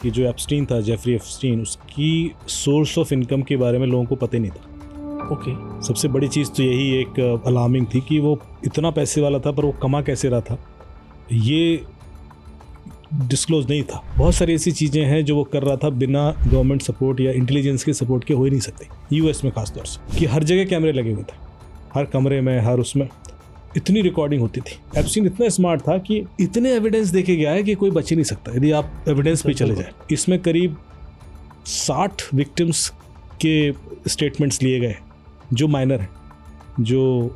कि जो एप्स्टीन था, जेफरी एप्स्टीन, उसकी सोर्स ऑफ इनकम के बारे में लोगों को पता ही नहीं था। ओके। सबसे बड़ी चीज़ तो यही एक अलार्मिंग थी कि वो इतना पैसे वाला था पर वो कमा कैसे रहा था, ये डिस्क्लोज नहीं था। बहुत सारी ऐसी चीज़ें हैं जो वो कर रहा था बिना गवर्नमेंट सपोर्ट या इंटेलिजेंस के सपोर्ट के हो ही नहीं सकती। यूएस में खासतौर से कि हर जगह कैमरे लगे हुए थे, हर कमरे में, हर उसमें इतनी रिकॉर्डिंग होती थी। एप्स्टीन इतना स्मार्ट था कि इतने एविडेंस देखे गया है कि कोई बच ही नहीं सकता यदि आप एविडेंस पे चले जाए। इसमें करीब 60 विक्टिम्स के स्टेटमेंट्स लिए गए जो माइनर हैं, जो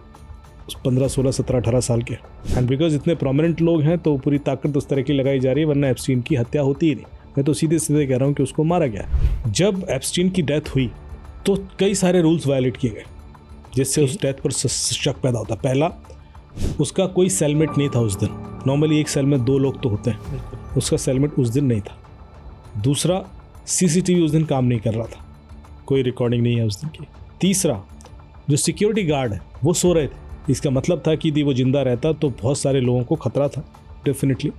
15, 16, 17, 18 साल के। एंड बिकॉज इतने प्रोमिनेंट लोग हैं तो पूरी ताकत उस तरह की लगाई जा रही है, वरना एप्स्टीन की हत्या होती ही नहीं। मैं तो सीधे सीधे कह रहा हूँ कि उसको मारा गया। जब एप्स्टीन की डेथ हुई तो कई सारे रूल्स वायलेट किए गए जिससे उस डेथ पर शक पैदा होता। पहला, उसका कोई सेलमेट नहीं था उस दिन। नॉर्मली एक सेल में 2 लोग तो होते हैं, उसका सेलमेट उस दिन नहीं था। दूसरा, सीसीटीवी उस दिन काम नहीं कर रहा था, कोई रिकॉर्डिंग नहीं है उस दिन की। तीसरा, जो सिक्योरिटी गार्ड है वो सो रहे थे। इसका मतलब था कि यदि वो जिंदा रहता तो बहुत सारे लोगों को खतरा था डेफिनेटली।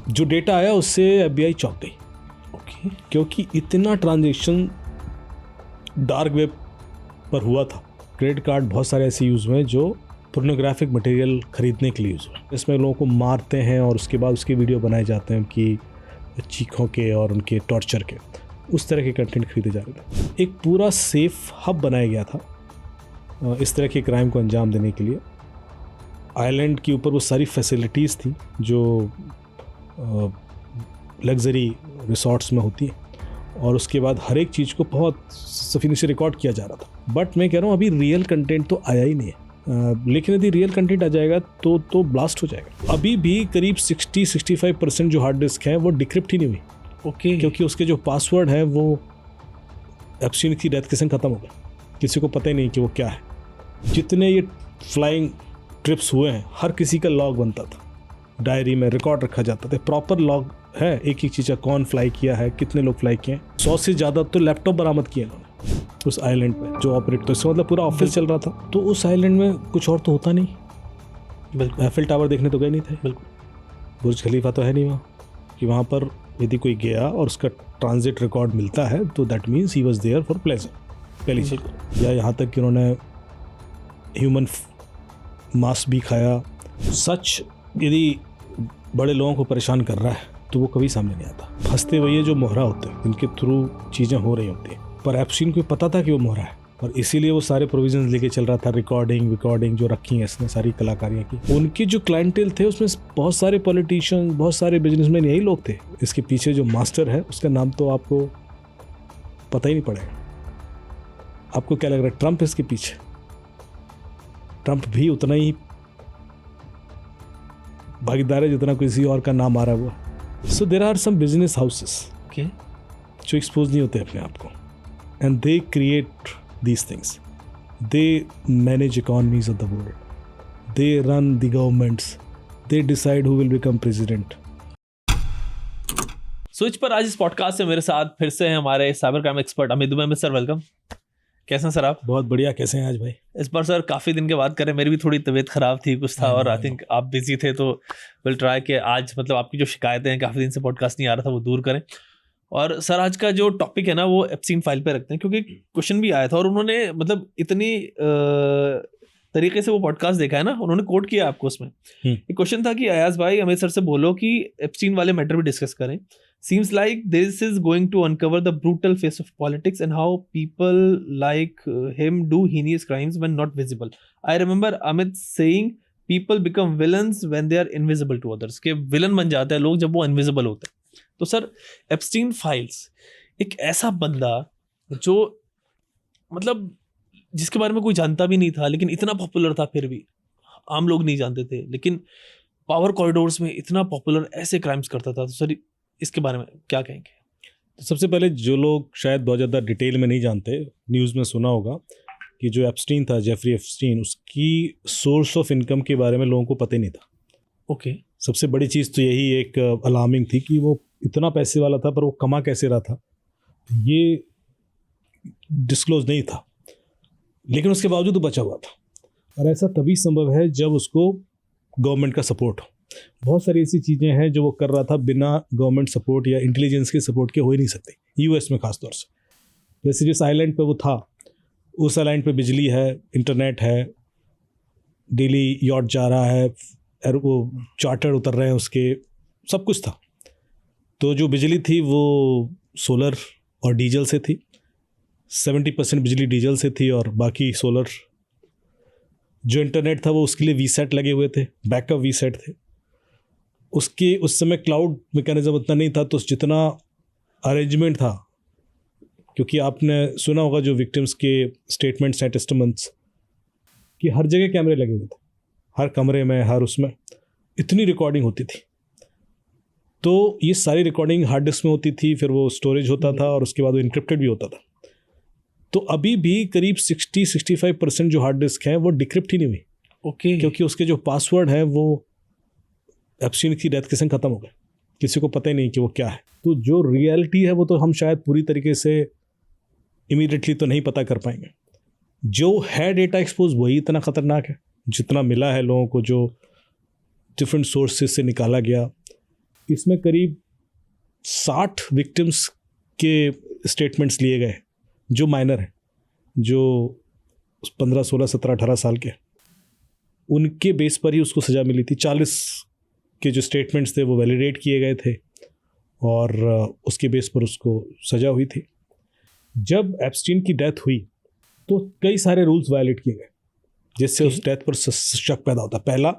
जो डेटा आया उससे FBI चौंक गई। ओके। क्योंकि इतना ट्रांजेक्शन डार्क वेब पर हुआ था। क्रेडिट कार्ड बहुत सारे ऐसे यूज़ हुए जो पोर्नोग्राफिक मटेरियल खरीदने के लिए यूज़ हुए। इसमें लोगों को मारते हैं और उसके बाद उसके वीडियो बनाए जाते हैं कि चीखों के और उनके टॉर्चर के, उस तरह के कंटेंट खरीदे जा रहे थे। एक पूरा सेफ हब बनाया गया था इस तरह के क्राइम को अंजाम देने के लिए। आइलैंड के ऊपर वो सारी फैसिलिटीज़ थी जो लग्जरी रिसोर्ट्स में होती हैं, और उसके बाद हर एक चीज़ को बहुत सफीने से रिकॉर्ड किया जा रहा था। बट मैं कह रहा हूँ अभी रियल कंटेंट तो आया ही नहीं है। लेकिन यदि रियल कंटेंट आ जाएगा तो ब्लास्ट हो जाएगा। अभी भी करीब 60-65% जो हार्ड डिस्क है वो डिक्रिप्ट ही नहीं हुई। ओके। क्योंकि उसके जो पासवर्ड है वो एप्स्टीन की डेथ के संग ख़त्म हो गया, किसी को पता ही नहीं कि वो क्या है। जितने ये फ्लाइंग ट्रिप्स हुए हैं हर किसी का लॉग बनता था, डायरी में रिकॉर्ड रखा जाता था, प्रॉपर लॉग है एक एक चीज़ का, कौन फ्लाई किया है, कितने लोग फ्लाई किए हैं। 100 से ज़्यादा तो लैपटॉप बरामद किए इन्होंने उस आइलैंड पे जो ऑपरेट, तो इसका मतलब पूरा ऑफिस चल रहा था। तो उस आइलैंड में कुछ और तो होता नहीं। बिल्कुल। एफिल टावर देखने तो गए नहीं थे। बिल्कुल। बुर्ज खलीफा तो है नहीं वहाँ कि वहाँ पर यदि कोई गया और उसका ट्रांजिट रिकॉर्ड मिलता है तो that means he was there for pleasure, पहली चीज़। या यहाँ तक कि उन्होंने ह्यूमन मांस भी खाया। सच यदि बड़े लोगों को परेशान कर रहा है तो वो कभी सामने नहीं आता। फंसते वही है जो मोहरा होते हैं, जिनके थ्रू चीज़ें हो रही होती हैं। पर एप्स्टीन को पता था कि वो मोहरा है और इसीलिए वो सारे प्रोविजंस लेके चल रहा था। रिकॉर्डिंग जो रखी है इसने सारी कलाकारियाँ की। उनकी जो क्लाइंटेल थे उसमें बहुत सारे पॉलिटिशियन, बहुत सारे बिजनेसमैन यही लोग थे। इसके पीछे जो मास्टर है उसका नाम तो आपको पता ही नहीं पड़ेगा। आपको क्या लग रहा है ट्रंप इसके पीछे? ट्रंप भी उतना ही भागीदार है जितना किसी और का नाम आ रहा हुआ। So there are some business houses जो एक्सपोज नहीं होते अपने आप को, and they create these things. They manage economies of the world. They run the governments. They decide who will become president. Switch पर आज इस पॉडकास्ट से मेरे साथ फिर से हैं हमारे cyber crime expert Amit Dubey में। Sir welcome. कैसे हैं सर आप? बहुत बढ़िया। कैसे हैं आज भाई? इस बार सर काफ़ी दिन के बाद करें, मेरी भी थोड़ी तबीयत ख़राब थी, कुछ था, और आई थिंक आप बिजी थे, तो विल ट्राई कि आज मतलब आपकी जो शिकायतें हैं, काफ़ी दिन से पॉडकास्ट नहीं आ रहा था, वो दूर करें। और सर आज का जो टॉपिक है ना वो एप्स्टीन फाइल पे रखते हैं, क्योंकि क्वेश्चन भी आया था और उन्होंने मतलब इतनी तरीके से वो पॉडकास्ट देखा है ना, उन्होंने कोट किया आपको उसमें। एक क्वेश्चन था कि अयाज भाई अमित सर से बोलो कि एप्स्टीन वाले मैटर भी डिस्कस करें। Seems like this is going to uncover the brutal face of politics and how people like him do heinous crimes when not visible. I remember Amit saying people become villains when they are invisible to others, के villain बन जाते हैं लोग जब वो invisible होते हैं। तो सर एप्स्टीन फाइल्स एक ऐसा बंदा जो मतलब जिसके बारे में कोई जानता भी नहीं था, लेकिन इतना पॉपुलर था, फिर भी आम लोग नहीं जानते थे, लेकिन पावर कॉरिडोर्स में इतना पॉपुलर ऐसे क्राइम्स करता था। तो सर इसके बारे में क्या कहेंगे? तो सबसे पहले जो लोग शायद बहुत ज़्यादा डिटेल में नहीं जानते, न्यूज़ में सुना होगा कि जो एप्स्टीन था, जेफरी एप्स्टीन, उसकी सोर्स ऑफ इनकम के बारे में लोगों को पता ही नहीं था। ओके। सबसे बड़ी चीज़ तो यही एक अलार्मिंग थी कि वो इतना पैसे वाला था पर वो कमा कैसे रहा था, ये डिस्क्लोज नहीं था। लेकिन उसके बावजूद वो बचा हुआ था, और ऐसा तभी संभव है जब उसको गवर्नमेंट का सपोर्ट हो। बहुत सारी ऐसी चीज़ें हैं जो वो कर रहा था बिना गवर्नमेंट सपोर्ट या इंटेलिजेंस के सपोर्ट के हो ही नहीं सकती, यूएस में खास तौर से। जैसे जिस आइलैंड पे वो था, उस आइलैंड पे बिजली है, इंटरनेट है, डेली यॉट जा रहा है, वो चार्टर उतर रहे हैं उसके, सब कुछ था। तो जो बिजली थी वो सोलर और डीजल से थी, 70% बिजली डीजल से थी और बाकी सोलर। जो इंटरनेट था वो उसके लिए वीसेट लगे हुए थे, बैकअप वीसेट थे उसके। उस समय क्लाउड मैकेनिज्म उतना नहीं था, तो जितना अरेंजमेंट था, क्योंकि आपने सुना होगा जो विक्टिम्स के स्टेटमेंट्स हैं, टेस्टमेंट्स, कि हर जगह कैमरे लगे हुए थे, हर कमरे में, हर उसमें इतनी रिकॉर्डिंग होती थी। तो ये सारी रिकॉर्डिंग हार्ड डिस्क में होती थी, फिर वो स्टोरेज होता था और उसके बाद वो इनक्रिप्टेड भी होता था। तो अभी भी करीब 60-65% जो हार्ड डिस्क हैं वो डिक्रिप्ट ही नहीं हुई। ओके। क्योंकि उसके जो पासवर्ड है वो एप्स्टीन की डेथ के संग खत्म हो गए, किसी को पता ही नहीं कि वो क्या है। तो जो रियलिटी है वो तो हम शायद पूरी तरीके से इमीडिएटली तो नहीं पता कर पाएंगे। जो है डेटा एक्सपोज वही इतना ख़तरनाक है, जितना मिला है लोगों को, जो डिफरेंट सोर्सेज से निकाला गया। इसमें करीब 60 विक्टिम्स के स्टेटमेंट्स लिए गए जो माइनर हैं, जो 15, 16, 17, 18 साल के, उनके बेस पर ही उसको सज़ा मिली थी। 40 के जो स्टेटमेंट्स थे वो वैलिडेट किए गए थे और उसके बेस पर उसको सज़ा हुई थी। जब एप्स्टीन की डेथ हुई तो कई सारे रूल्स वायलेट किए गए जिससे उस डेथ पर शक पैदा होता। पहला,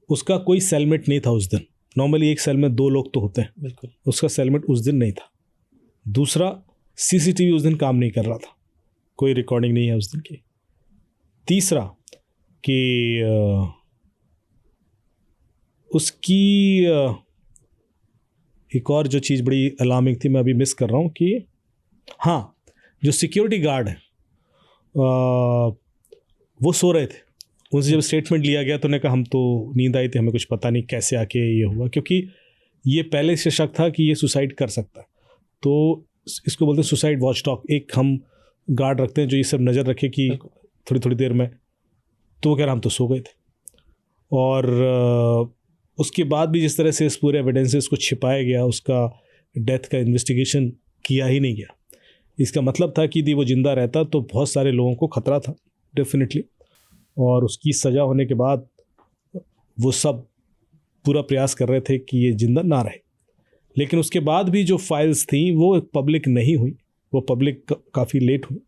उसका कोई सेलमेट नहीं था उस दिन। नॉर्मली एक सेल में 2 लोग तो होते हैं, बिल्कुल। उसका सेलमेट उस दिन नहीं था। दूसरा, सीसीटीवी उस दिन काम नहीं कर रहा था, कोई रिकॉर्डिंग नहीं है उस दिन की। तीसरा कि उसकी एक और जो चीज़ बड़ी अलार्मिंग थी, मैं अभी मिस कर रहा हूँ, कि हाँ, जो सिक्योरिटी गार्ड है वो सो रहे थे। उनसे जब स्टेटमेंट लिया गया तो उन्होंने कहा हम तो नींद आई थी, हमें कुछ पता नहीं कैसे आके ये हुआ, क्योंकि ये पहले से शक था कि ये सुसाइड कर सकता है। तो इसको बोलते हैं सुसाइड वॉच डॉग। एक हम गार्ड रखते हैं जो ये सब नज़र रखे कि थोड़ी थोड़ी देर में। तो वो कह रहा हम तो सो गए थे। और उसके बाद भी जिस तरह से इस पूरे एविडेंसेस को छिपाया गया, उसका डेथ का इन्वेस्टिगेशन किया ही नहीं गया। इसका मतलब था कि यदि वो ज़िंदा रहता तो बहुत सारे लोगों को खतरा था डेफिनेटली, और उसकी सज़ा होने के बाद वो सब पूरा प्रयास कर रहे थे कि ये ज़िंदा ना रहे। लेकिन उसके बाद भी जो फाइल्स थी वो पब्लिक नहीं हुई, वो पब्लिक काफ़ी लेट हुई,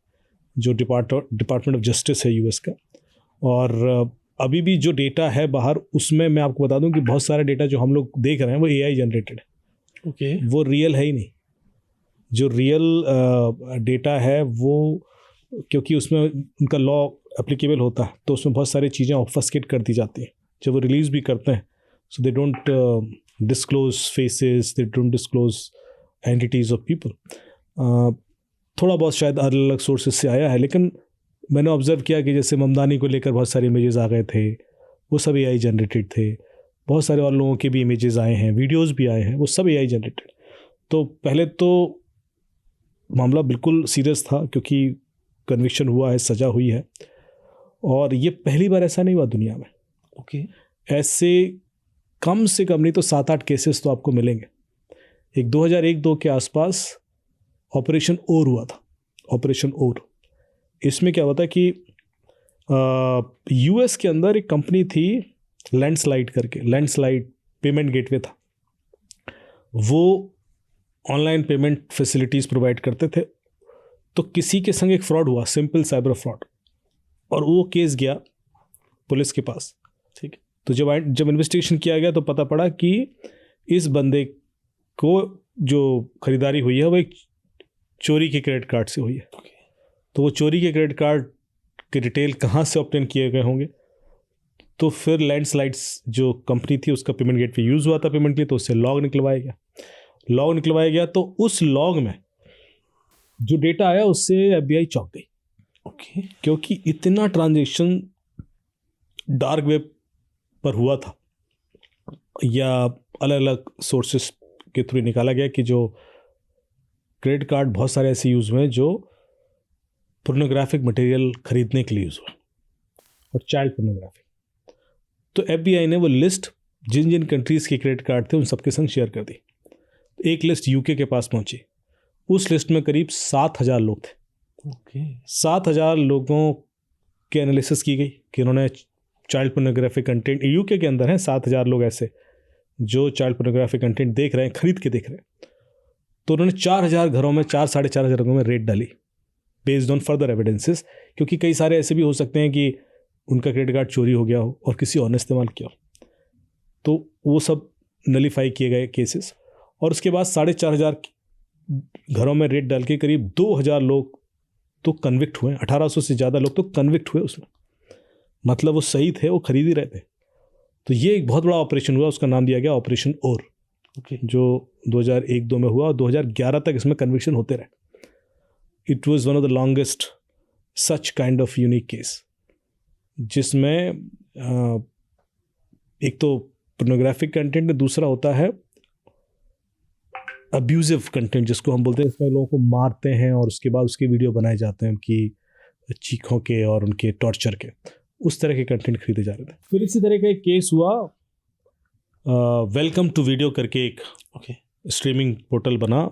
जो डिपार्टमेंट ऑफ जस्टिस है यूएस का। और अभी भी जो डेटा है बाहर, उसमें मैं आपको बता दूं कि बहुत सारा डेटा जो हम लोग देख रहे हैं वो एआई जनरेटेड है। ओके। वो रियल है ही नहीं। जो रियल डेटा है वो, क्योंकि उसमें उनका लॉ एप्लीकेबल होता है, तो उसमें बहुत सारी चीज़ें ऑब्फस्केट कर दी जाती हैं जब वो रिलीज़ भी करते हैं। So they don't disclose faces, they don't disclose entities of people. थोड़ा बहुत शायद अलग अलग सोर्सेज से आया है, लेकिन मैंने ऑब्ज़र्व किया कि जैसे ममदानी को लेकर बहुत सारे इमेजेस आ गए थे, वो सब एआई जनरेटेड थे। बहुत सारे और लोगों के भी इमेजेस आए हैं, वीडियोस भी आए हैं, वो सब एआई जनरेटेड। तो पहले तो मामला बिल्कुल सीरियस था क्योंकि कन्विक्शन हुआ है, सज़ा हुई है, और ये पहली बार ऐसा नहीं हुआ दुनिया में। ओके। ऐसे कम से कम नहीं तो 7-8 केसेस तो आपको मिलेंगे। एक 2001-2 के आसपास ऑपरेशन ओर हुआ था, ऑपरेशन ओर। इसमें क्या होता है कि यूएस के अंदर एक कंपनी थी लैंडस्लाइड करके, लैंडस्लाइड पेमेंट गेटवे था। वो ऑनलाइन पेमेंट फैसिलिटीज़ प्रोवाइड करते थे। तो किसी के संग एक फ्रॉड हुआ, सिंपल साइबर फ्रॉड, और वो केस गया पुलिस के पास। ठीक है। तो जब इन्वेस्टिगेशन किया गया तो पता पड़ा कि इस बंदे को जो खरीदारी हुई है वो एक चोरी के क्रेडिट कार्ड से हुई है। तो वो चोरी के क्रेडिट कार्ड के डिटेल कहाँ से ऑब्टेन किए गए होंगे। तो फिर लैंडस्लाइड्स जो कंपनी थी उसका पेमेंट गेटवे यूज़ हुआ था पेमेंट के लिए, तो उससे लॉग निकलवाया गया। तो उस लॉग में जो डेटा आया उससे एफबीआई चौंक गई। ओके। क्योंकि इतना ट्रांजैक्शन डार्क वेब पर हुआ था या अलग अलग सोर्सेस के थ्रू निकाला गया कि जो क्रेडिट कार्ड बहुत सारे ऐसे यूज़ हुए जो पोर्नोग्राफिक मटेरियल खरीदने के लिए यूज़ हुआ, और चाइल्ड पोर्नोग्राफी। तो एफबीआई ने वो लिस्ट जिन जिन कंट्रीज़ के क्रेडिट कार्ड थे उन सबके संग शेयर कर दी। एक लिस्ट यूके के पास पहुंची, उस लिस्ट में करीब 7,000 लोग थे। ओके 7,000 लोगों के एनालिसिस की गई कि उन्होंने चाइल्ड पोर्नोग्राफिक कंटेंट, यूके के अंदर हैं 7,000 लोग ऐसे जो चाइल्ड पोर्नोग्राफिक कंटेंट देख रहे हैं, खरीद के देख रहे हैं। तो उन्होंने 4,000 घरों में, 4-4,500 घरों में रेड डाली बेस्ड ऑन फर्दर एविडेंसेस, क्योंकि कई सारे ऐसे भी हो सकते हैं कि उनका क्रेडिट कार्ड चोरी हो गया हो और किसी और ने इस्तेमाल किया हो, तो वो सब नलीफाई किए गए केसेस। और उसके बाद 4,500 घरों में रेड डाल के करीब 2,000 लोग तो कन्विक्ट हुए, 1,800 से ज़्यादा लोग तो कन्विक्ट हुए उसमें, मतलब वो सही थे, वो खरीद ही रहे थे। तो ये एक बहुत बड़ा ऑपरेशन हुआ, उसका नाम दिया गया ऑपरेशन ओर, जो 2001-2 में हुआ और 2011 तक इसमें कन्विक्शन होते रहे। It was one of the longest such kind of unique case, जिसमें एक तो पोर्नोग्राफिक कंटेंट, दूसरा होता है अब्यूजिव कंटेंट जिसको हम बोलते हैं, इसमें लोगों को मारते हैं और उसके बाद उसके वीडियो बनाए जाते हैं उनकी चीखों के और उनके टॉर्चर के, उस तरह के कंटेंट खरीदे जा रहे थे। फिर इसी तरह का एक केस हुआ, वेलकम टू वीडियो करके एक स्ट्रीमिंग पोर्टल बना,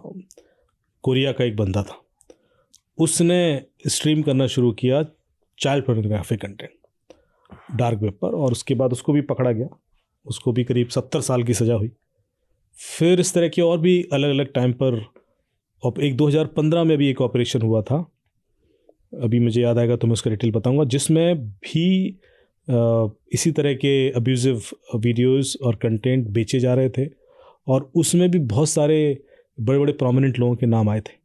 कोरिया का एक बंदा था, उसने स्ट्रीम करना शुरू किया child pornographic content dark web पर, और उसके बाद उसको भी पकड़ा गया, उसको भी करीब 70 साल की सज़ा हुई। फिर इस तरह के और भी अलग अलग टाइम पर, और एक 2015 में भी एक ऑपरेशन हुआ था, अभी मुझे याद आएगा तो मैं उसका डिटेल बताऊंगा, जिसमें भी इसी तरह के अब्यूजिव वीडियोस और कंटेंट बेचे जा रहे थे, और उसमें भी बहुत सारे बड़े बड़े प्रोमिनेंट लोगों के नाम आए थे,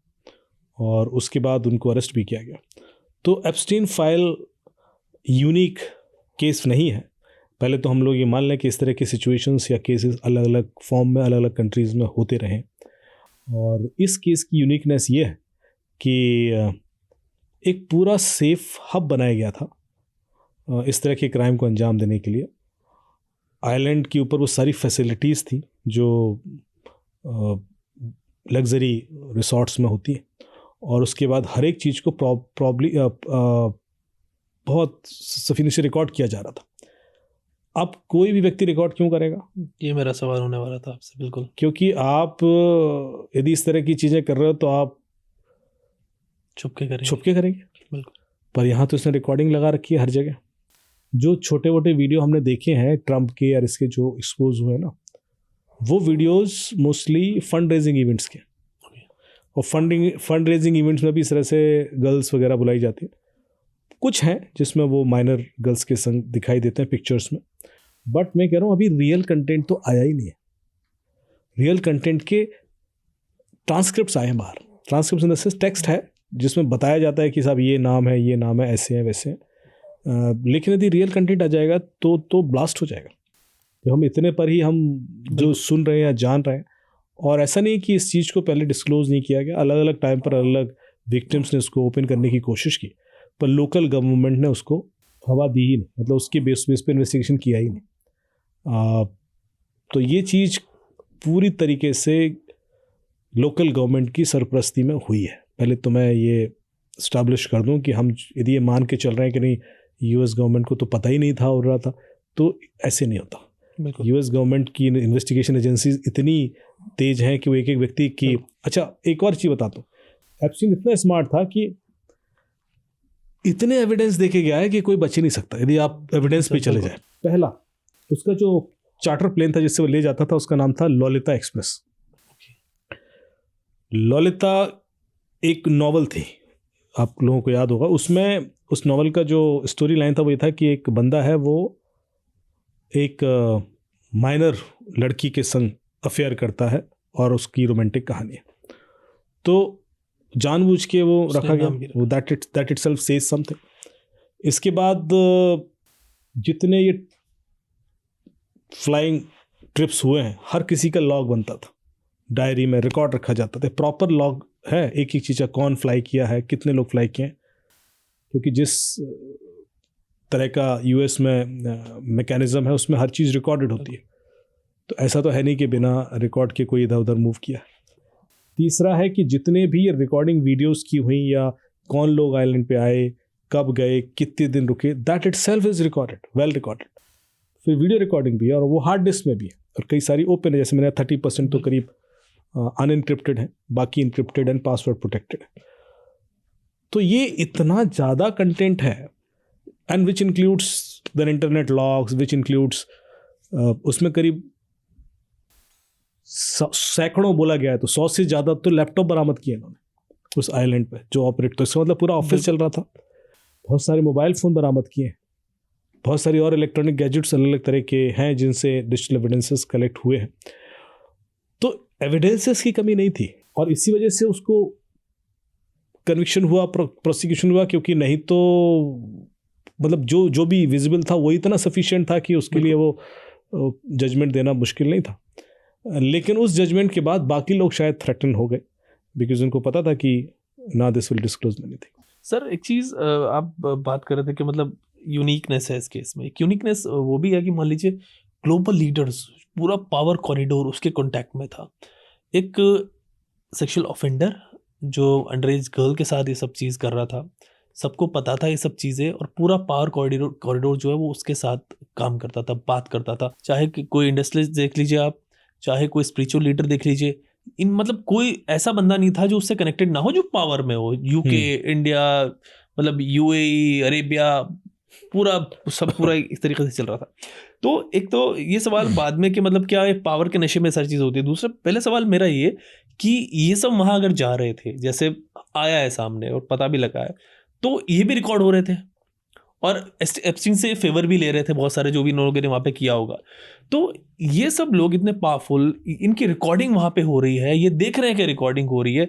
और उसके बाद उनको अरेस्ट भी किया गया। तो एप्स्टीन फाइल यूनिक केस नहीं है। पहले तो हम लोग ये मान लें कि इस तरह के सिचुएशंस या केसेस अलग अलग फॉर्म में अलग अलग कंट्रीज़ में होते रहें, और इस केस की यूनिकनेस ये है कि एक पूरा सेफ हब बनाया गया था इस तरह के क्राइम को अंजाम देने के लिए। आइलैंड के ऊपर वो सारी फैसिलिटीज़ थी जो लग्जरी रिसॉर्ट्स में होती है, और उसके बाद हर एक चीज़ को प्रॉब्ली बहुत सफीने से रिकॉर्ड किया जा रहा था। अब कोई भी व्यक्ति रिकॉर्ड क्यों करेगा? ये मेरा सवाल होने वाला था आपसे। बिल्कुल, क्योंकि आप यदि इस तरह की चीज़ें कर रहे हो तो आप छुप के करेंगे। बिल्कुल। पर यहाँ तो इसने रिकॉर्डिंग लगा रखी है हर जगह। जो छोटे मोटे वीडियो हमने देखे हैं ट्रम्प के और इसके जो एक्सपोज हुए ना, वो videos mostly fund raising events के, और फंड रेजिंग इवेंट्स में भी इस तरह से गर्ल्स वगैरह बुलाई जाती है। कुछ हैं जिसमें वो माइनर गर्ल्स के संग दिखाई देते हैं पिक्चर्स में, बट मैं कह रहा हूँ अभी रियल कंटेंट तो आया ही नहीं है। रियल कंटेंट के ट्रांसक्रिप्ट्स आए हैं बाहर, transcript in the sense text है जिसमें बताया जाता है कि साहब ये नाम है, ये नाम है, ऐसे हैं वैसे हैं, लेकिन यदि रियल कंटेंट आ जाएगा तो ब्लास्ट हो जाएगा। तो हम इतने पर ही हम जो सुन रहे हैं या जान रहे हैं, और ऐसा नहीं कि इस चीज़ को पहले डिस्क्लोज नहीं किया गया, अलग अलग टाइम पर अलग अलग विक्टिम्स ने उसको ओपन करने की कोशिश की, पर लोकल गवर्नमेंट ने उसको हवा दी ही नहीं, मतलब उसके बेस पे इन्वेस्टिगेशन किया ही नहीं। तो ये चीज़ पूरी तरीके से लोकल गवर्नमेंट की सरपरस्ती में हुई है। पहले तो मैं ये इस्टेब्लिश कर दूं कि हम यदि ये मान के चल रहे हैं कि नहीं यूएस गवर्नमेंट को तो पता ही नहीं था हो रहा था, तो ऐसे नहीं होता। यूएस गवर्नमेंट की इन्वेस्टिगेशन एजेंसीज इतनी तेज हैं कि वो एक एक व्यक्ति की। अच्छा, एक और चीज़ बताता हूँ, एप्स्टीन इतना स्मार्ट था कि इतने एविडेंस देखे गया है कि कोई बच ही नहीं सकता यदि आप एविडेंस पे चले जाए। पहला, उसका जो चार्टर प्लेन था जिससे वो ले जाता था, उसका नाम था लॉलिता एक्सप्रेस। लॉलिता एक नॉवल थी, आप लोगों को याद होगा। उसमें उस नॉवल का जो स्टोरी लाइन था वो ये था कि एक बंदा है, वो एक माइनर लड़की के संग अफेयर करता है और उसकी रोमांटिक कहानी है। तो जानबूझ के वो रखा गया, वो दैट इटसेल्फ सेज समथिंग। इसके बाद जितने ये फ्लाइंग ट्रिप्स हुए हैं, हर किसी का लॉग बनता था, डायरी में रिकॉर्ड रखा जाता था, प्रॉपर लॉग है एक एक चीज़ का, कौन फ्लाई किया है, कितने लोग फ्लाई किए हैं, क्योंकि जिस तरह का यूएस में मैकेनिज्म है उसमें हर चीज़ रिकॉर्डेड होती है। तो ऐसा तो है नहीं कि बिना रिकॉर्ड के कोई इधर उधर मूव किया। तीसरा है कि जितने भी रिकॉर्डिंग वीडियोस की हुई या कौन लोग आइलैंड पे आए, कब गए, कितने दिन रुके, that itself is recorded, well recorded. फिर वीडियो रिकॉर्डिंग भी है और वो हार्ड डिस्क में भी है और कई सारी ओपन है, जैसे मैंने 30% तो करीब अनइनक्रिप्टेड है, बाकी इनक्रिप्टेड एंड पासवर्ड प्रोटेक्टेड है। तो ये इतना ज़्यादा कंटेंट है and which includes the internet logs, which includes उसमें करीब सैकड़ों बोला गया है तो 100 से ज़्यादा तो लैपटॉप बरामद किए इन्होंने उस आइलैंड पे जो ऑपरेट, तो इसका मतलब पूरा ऑफिस चल रहा था। बहुत सारे मोबाइल फ़ोन बरामद किए, बहुत सारी और इलेक्ट्रॉनिक गैजेट्स अलग अलग तरह के हैं जिनसे डिजिटल एविडेंसेस कलेक्ट हुए हैं। तो एविडेंसेस की कमी नहीं थी और इसी वजह से उसको कन्विक्शन हुआ, प्रोसिक्यूशन हुआ, क्योंकि नहीं तो मतलब जो भी विजिबल था वो इतना सफिशिएंट था कि उसके लिए वो जजमेंट देना मुश्किल नहीं था। लेकिन उस जजमेंट के बाद बाकी लोग शायद थ्रेटन हो गए बिकॉज उनको पता था कि ना this will disclose anything. Sir एक चीज़ आप बात कर रहे थे कि मतलब यूनिकनेस है इस केस में। एक यूनिकनेस वो भी है कि मान लीजिए ग्लोबल लीडर्स, पूरा पावर कॉरिडोर उसके कांटेक्ट में था। एक सेक्सुअल ऑफेंडर जो अंडर एज गर्ल के साथ ये सब चीज़ कर रहा था, सबको पता था ये सब चीज़ें, और पूरा पावर कॉरिडोर जो है वो उसके साथ काम करता था, बात करता था। चाहे कोई इंडस्ट्रियलिस्ट देख लीजिए आप, चाहे कोई स्पिरिचुअल लीडर देख लीजिए, इन मतलब कोई ऐसा बंदा नहीं था जो उससे कनेक्टेड ना हो, जो पावर में हो। यूके, इंडिया, मतलब यूएई, अरेबिया, पूरा इस तरीके से चल रहा था। तो एक तो ये सवाल बाद में कि मतलब क्या पावर के नशे में सारी चीज़ होती है। दूसरा पहले सवाल मेरा ये कि ये सब वहाँ अगर जा रहे थे, जैसे आया है सामने और पता भी लगा है, तो ये भी रिकॉर्ड हो रहे थे और एप्स्टीन से फेवर भी ले रहे थे बहुत सारे जो भी इन लोगों ने वहाँ पे किया होगा। तो ये सब लोग इतने पावरफुल, इनकी रिकॉर्डिंग वहाँ पे हो रही है, ये देख रहे हैं कि रिकॉर्डिंग हो रही है,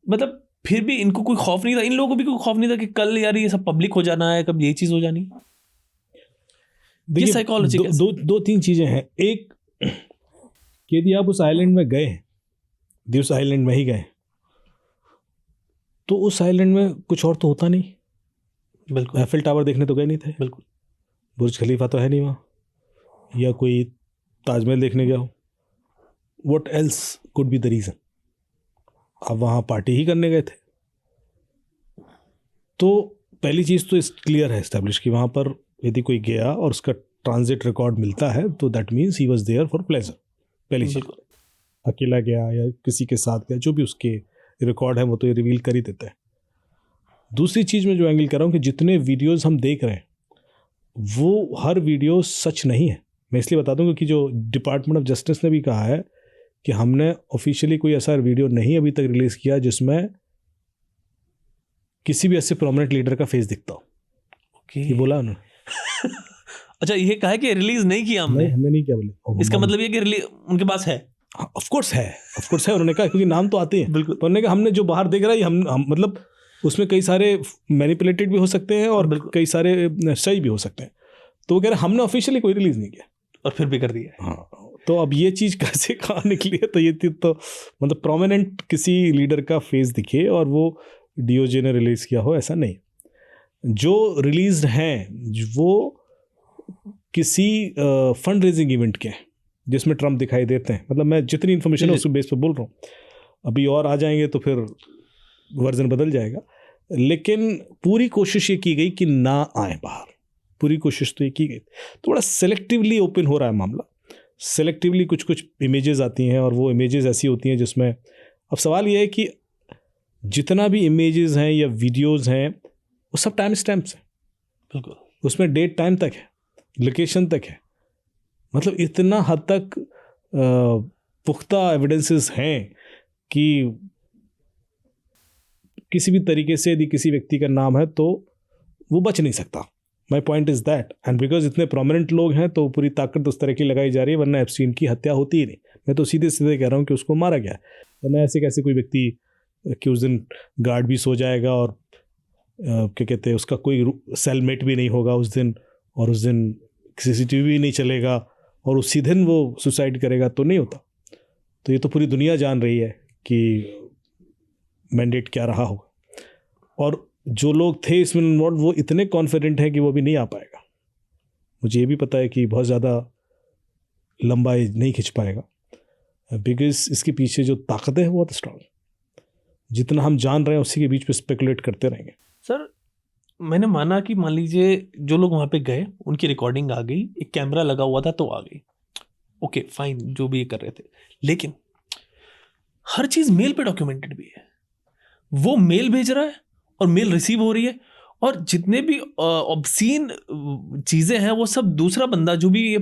मतलब फिर भी इनको कोई खौफ नहीं था, इन लोगों को भी कोई खौफ नहीं था कि कल यार ये सब पब्लिक हो जाना है, कब ये चीज़ हो जानी। ये साइकोलॉजी दो तीन चीज़ें हैं। एक, यदि आप उस आइलैंड में गए, उस आइलैंड में ही गए, तो उस आइलैंड में कुछ और तो होता नहीं। बिल्कुल। एफिल टावर देखने तो गए नहीं थे, बिल्कुल। बुर्ज खलीफा तो है नहीं वहाँ, या कोई ताजमहल देखने गया हो। What else could be the reason? आप वहाँ पार्टी ही करने गए थे। तो पहली चीज़ तो क्लियर है एस्टेब्लिश कि वहाँ पर यदि कोई गया और उसका ट्रांजिट रिकॉर्ड मिलता है तो that means he was there for pleasure. पहली चीज़, अकेला गया या किसी के साथ गया, जो भी उसके रिकॉर्ड है वो तो ये रिवील कर ही देता है। दूसरी चीज़ मैं जो एंगल कर रहा हूँ कि जितने वीडियोज़ हम देख रहे हैं वो हर वीडियो सच नहीं है। मैं इसलिए बता दूँ क्योंकि जो डिपार्टमेंट ऑफ जस्टिस ने भी कहा है कि हमने ऑफिशियली कोई ऐसा वीडियो नहीं अभी तक रिलीज़ किया जिसमें किसी भी ऐसे प्रोमिनेंट लीडर का फेस दिखता हो। ये बोला उन्होंने। अच्छा, ये कहा है कि रिलीज नहीं किया हमने? हमने नहीं किया बोले। इसका मतलब ये कि रिलीज उनके पास है? ऑफ कोर्स है, उन्होंने कहा, क्योंकि नाम तो आते हैं। बिल्कुल। तो उन्होंने कहा हमने जो बाहर देख रहा है हम मतलब उसमें कई सारे मैनिपुलेटेड भी हो सकते हैं और कई सारे सही भी हो सकते हैं। तो वो कह रहे हैं हमने ऑफिशियली कोई रिलीज नहीं किया और फिर भी कर दिया। हाँ, तो अब ये चीज़ कैसे कहाँ निकली है? तो ये तो मतलब प्रोमिनेंट किसी लीडर का फेस दिखे और वो डीओजे ने रिलीज़ किया हो, ऐसा नहीं। जो रिलीज हैं वो किसी फंड रेजिंग इवेंट के हैं जिसमें ट्रम्प दिखाई देते हैं। मतलब मैं जितनी इन्फॉर्मेशन है उस बेस पर बोल रहा हूँ, अभी और आ जाएंगे तो फिर वर्जन बदल जाएगा। लेकिन पूरी कोशिश ये की गई कि ना आए बाहर, पूरी कोशिश तो ये की गई। तो बड़ा सेलेक्टिवली ओपन हो रहा है मामला, सेलेक्टिवली कुछ इमेजेस आती हैं और वो इमेजेस ऐसी होती हैं जिसमें, अब सवाल ये है कि जितना भी इमेजेस हैं या वीडियोस हैं वो सब टाइम स्टैम्प्स हैं। बिल्कुल। उसमें डेट टाइम तक है, लोकेशन तक है। मतलब इतना हद तक पुख्ता एविडेंसेस हैं कि किसी भी तरीके से यदि किसी व्यक्ति का नाम है तो वो बच नहीं सकता। My point is that, and because इतने प्रोमिनेंट लोग हैं तो पूरी ताकत उस तरह की लगाई जा रही है, वरना एप्स्टीन की हत्या होती ही नहीं। मैं तो सीधे सीधे कह रहा हूँ कि उसको मारा गया, वरना ऐसे कैसे कोई व्यक्ति कि उस दिन गार्ड भी सो जाएगा और क्या कहते हैं उसका कोई सेलमेट भी नहीं होगा उस दिन, और उस दिन CCTV भी नहीं चलेगा और उसी दिन वो सुसाइड करेगा, तो नहीं होता। तो ये तो पूरी दुनिया जान रही है कि मैंडेट क्या रहा होगा, और जो लोग थे इसमें इन्वॉल्व वो इतने कॉन्फिडेंट हैं कि वो भी नहीं आ पाएगा। मुझे ये भी पता है कि बहुत ज़्यादा लंबा नहीं खिंच पाएगा, बिकॉज इसके पीछे जो ताकत है बहुत स्ट्रांग। जितना हम जान रहे हैं उसी के बीच पे स्पेकुलेट करते रहेंगे। सर मैंने माना कि मान लीजिए जो लोग वहाँ पे गए उनकी रिकॉर्डिंग आ गई, एक कैमरा लगा हुआ था तो आ गई, ओके फाइन, जो भी ये कर रहे थे, लेकिन हर चीज़ मेल पे डॉक्यूमेंटेड भी है। वो मेल भेज रहा है और मेल रिसीव हो रही है, और जितने भी ऑब्सीन चीज़ें हैं वो सब दूसरा बंदा, जो भी ये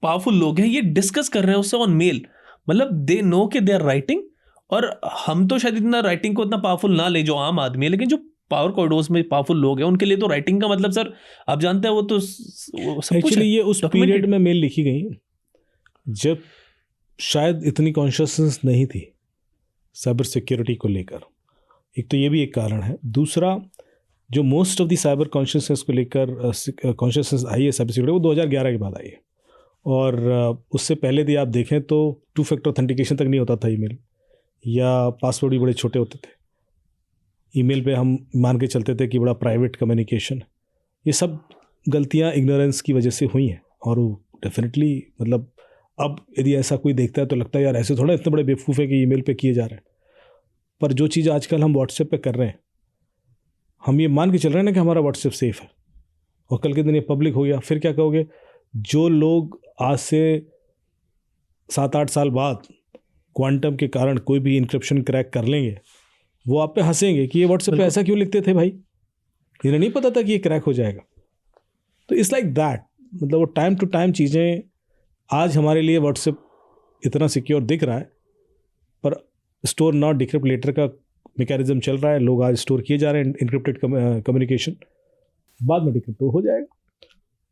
पावरफुल लोग हैं, ये डिस्कस कर रहे हैं उससे ऑन मेल। मतलब दे नो कि दे आर राइटिंग, और हम तो शायद इतना राइटिंग को इतना पावरफुल ना ले जो आम आदमी है, लेकिन जो पावर कॉरिडोर्स में पावरफुल लोग हैं उनके लिए तो राइटिंग का मतलब सर आप जानते हैं वो तो वो सब कुछ एक्चुअली है, ये उस documented। पीरियड में मेल लिखी गई जब शायद इतनी कॉन्शियसनेस नहीं थी साइबर सिक्योरिटी को लेकर। एक तो ये भी एक कारण है। दूसरा, जो most of the cyber consciousness को लेकर कॉन्शियसनेस आई है साइबर सिक्योरिटी, वो 2011 के बाद आई है। और उससे पहले भी आप देखें तो 2 फैक्टर ऑथेंटिकेशन तक नहीं होता था ईमेल, या पासवर्ड भी बड़े छोटे होते थे। ईमेल पे हम मान के चलते थे कि बड़ा प्राइवेट कम्युनिकेशन। ये सब गलतियां इग्नोरेंस की वजह से हुई हैं, और डेफिनेटली मतलब अब यदि ऐसा कोई देखता है तो लगता है यार ऐसे थोड़ा इतने बड़े बेवकूफ़ है कि ईमेल पे किए जा रहे हैं। पर जो चीज़ आजकल हम व्हाट्सएप पे कर रहे हैं, हम ये मान के चल रहे हैं ना कि हमारा व्हाट्सएप सेफ़ है, और कल के दिन ये पब्लिक हो गया, फिर क्या कहोगे? जो लोग आज से 7-8 साल बाद क्वांटम के कारण कोई भी इंक्रिप्शन क्रैक कर लेंगे, वो आप पे हंसेंगे कि ये व्हाट्सएप पे ऐसा क्यों लिखते थे भाई, इन्हें नहीं पता था कि ये क्रैक हो जाएगा। तो इट्स लाइक दैट, मतलब वो टाइम टू टाइम चीज़ें, आज हमारे लिए व्हाट्सएप इतना सिक्योर दिख रहा है, पर स्टोर नॉट डिक्रिप्ट लेटर का मैकेनिज्म चल रहा है। लोग आज स्टोर किए जा रहे हैं इनक्रिप्टेड कम्युनिकेशन, बाद में डिक्रिप्ट हो जाएगा।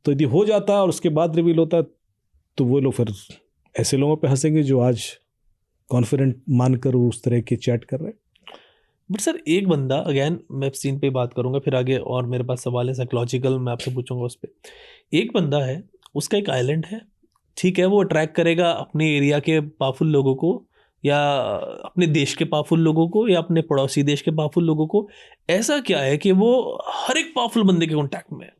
तो यदि हो जाता है और उसके बाद रिवील होता है, तो वो लोग फिर ऐसे लोगों पे हंसेंगे जो आज कॉन्फिडेंट मानकर उस तरह के चैट कर रहे हैं। बट सर एक बंदा, अगेन मैं सीन पे बात करूंगा, फिर आगे और मेरे पास सवाल है साइकोलॉजिकल, मैं आपसे पूछूंगा उस पर। एक बंदा है, उसका एक आइलैंड है, ठीक है, वो अट्रैक्ट करेगा अपने एरिया के पावरफुल लोगों को, या अपने देश के पावरफुल लोगों को, या अपने पड़ोसी देश के पावरफुल लोगों को। ऐसा क्या है कि वो हर एक पावरफुल बंदे के कॉन्टैक्ट में है,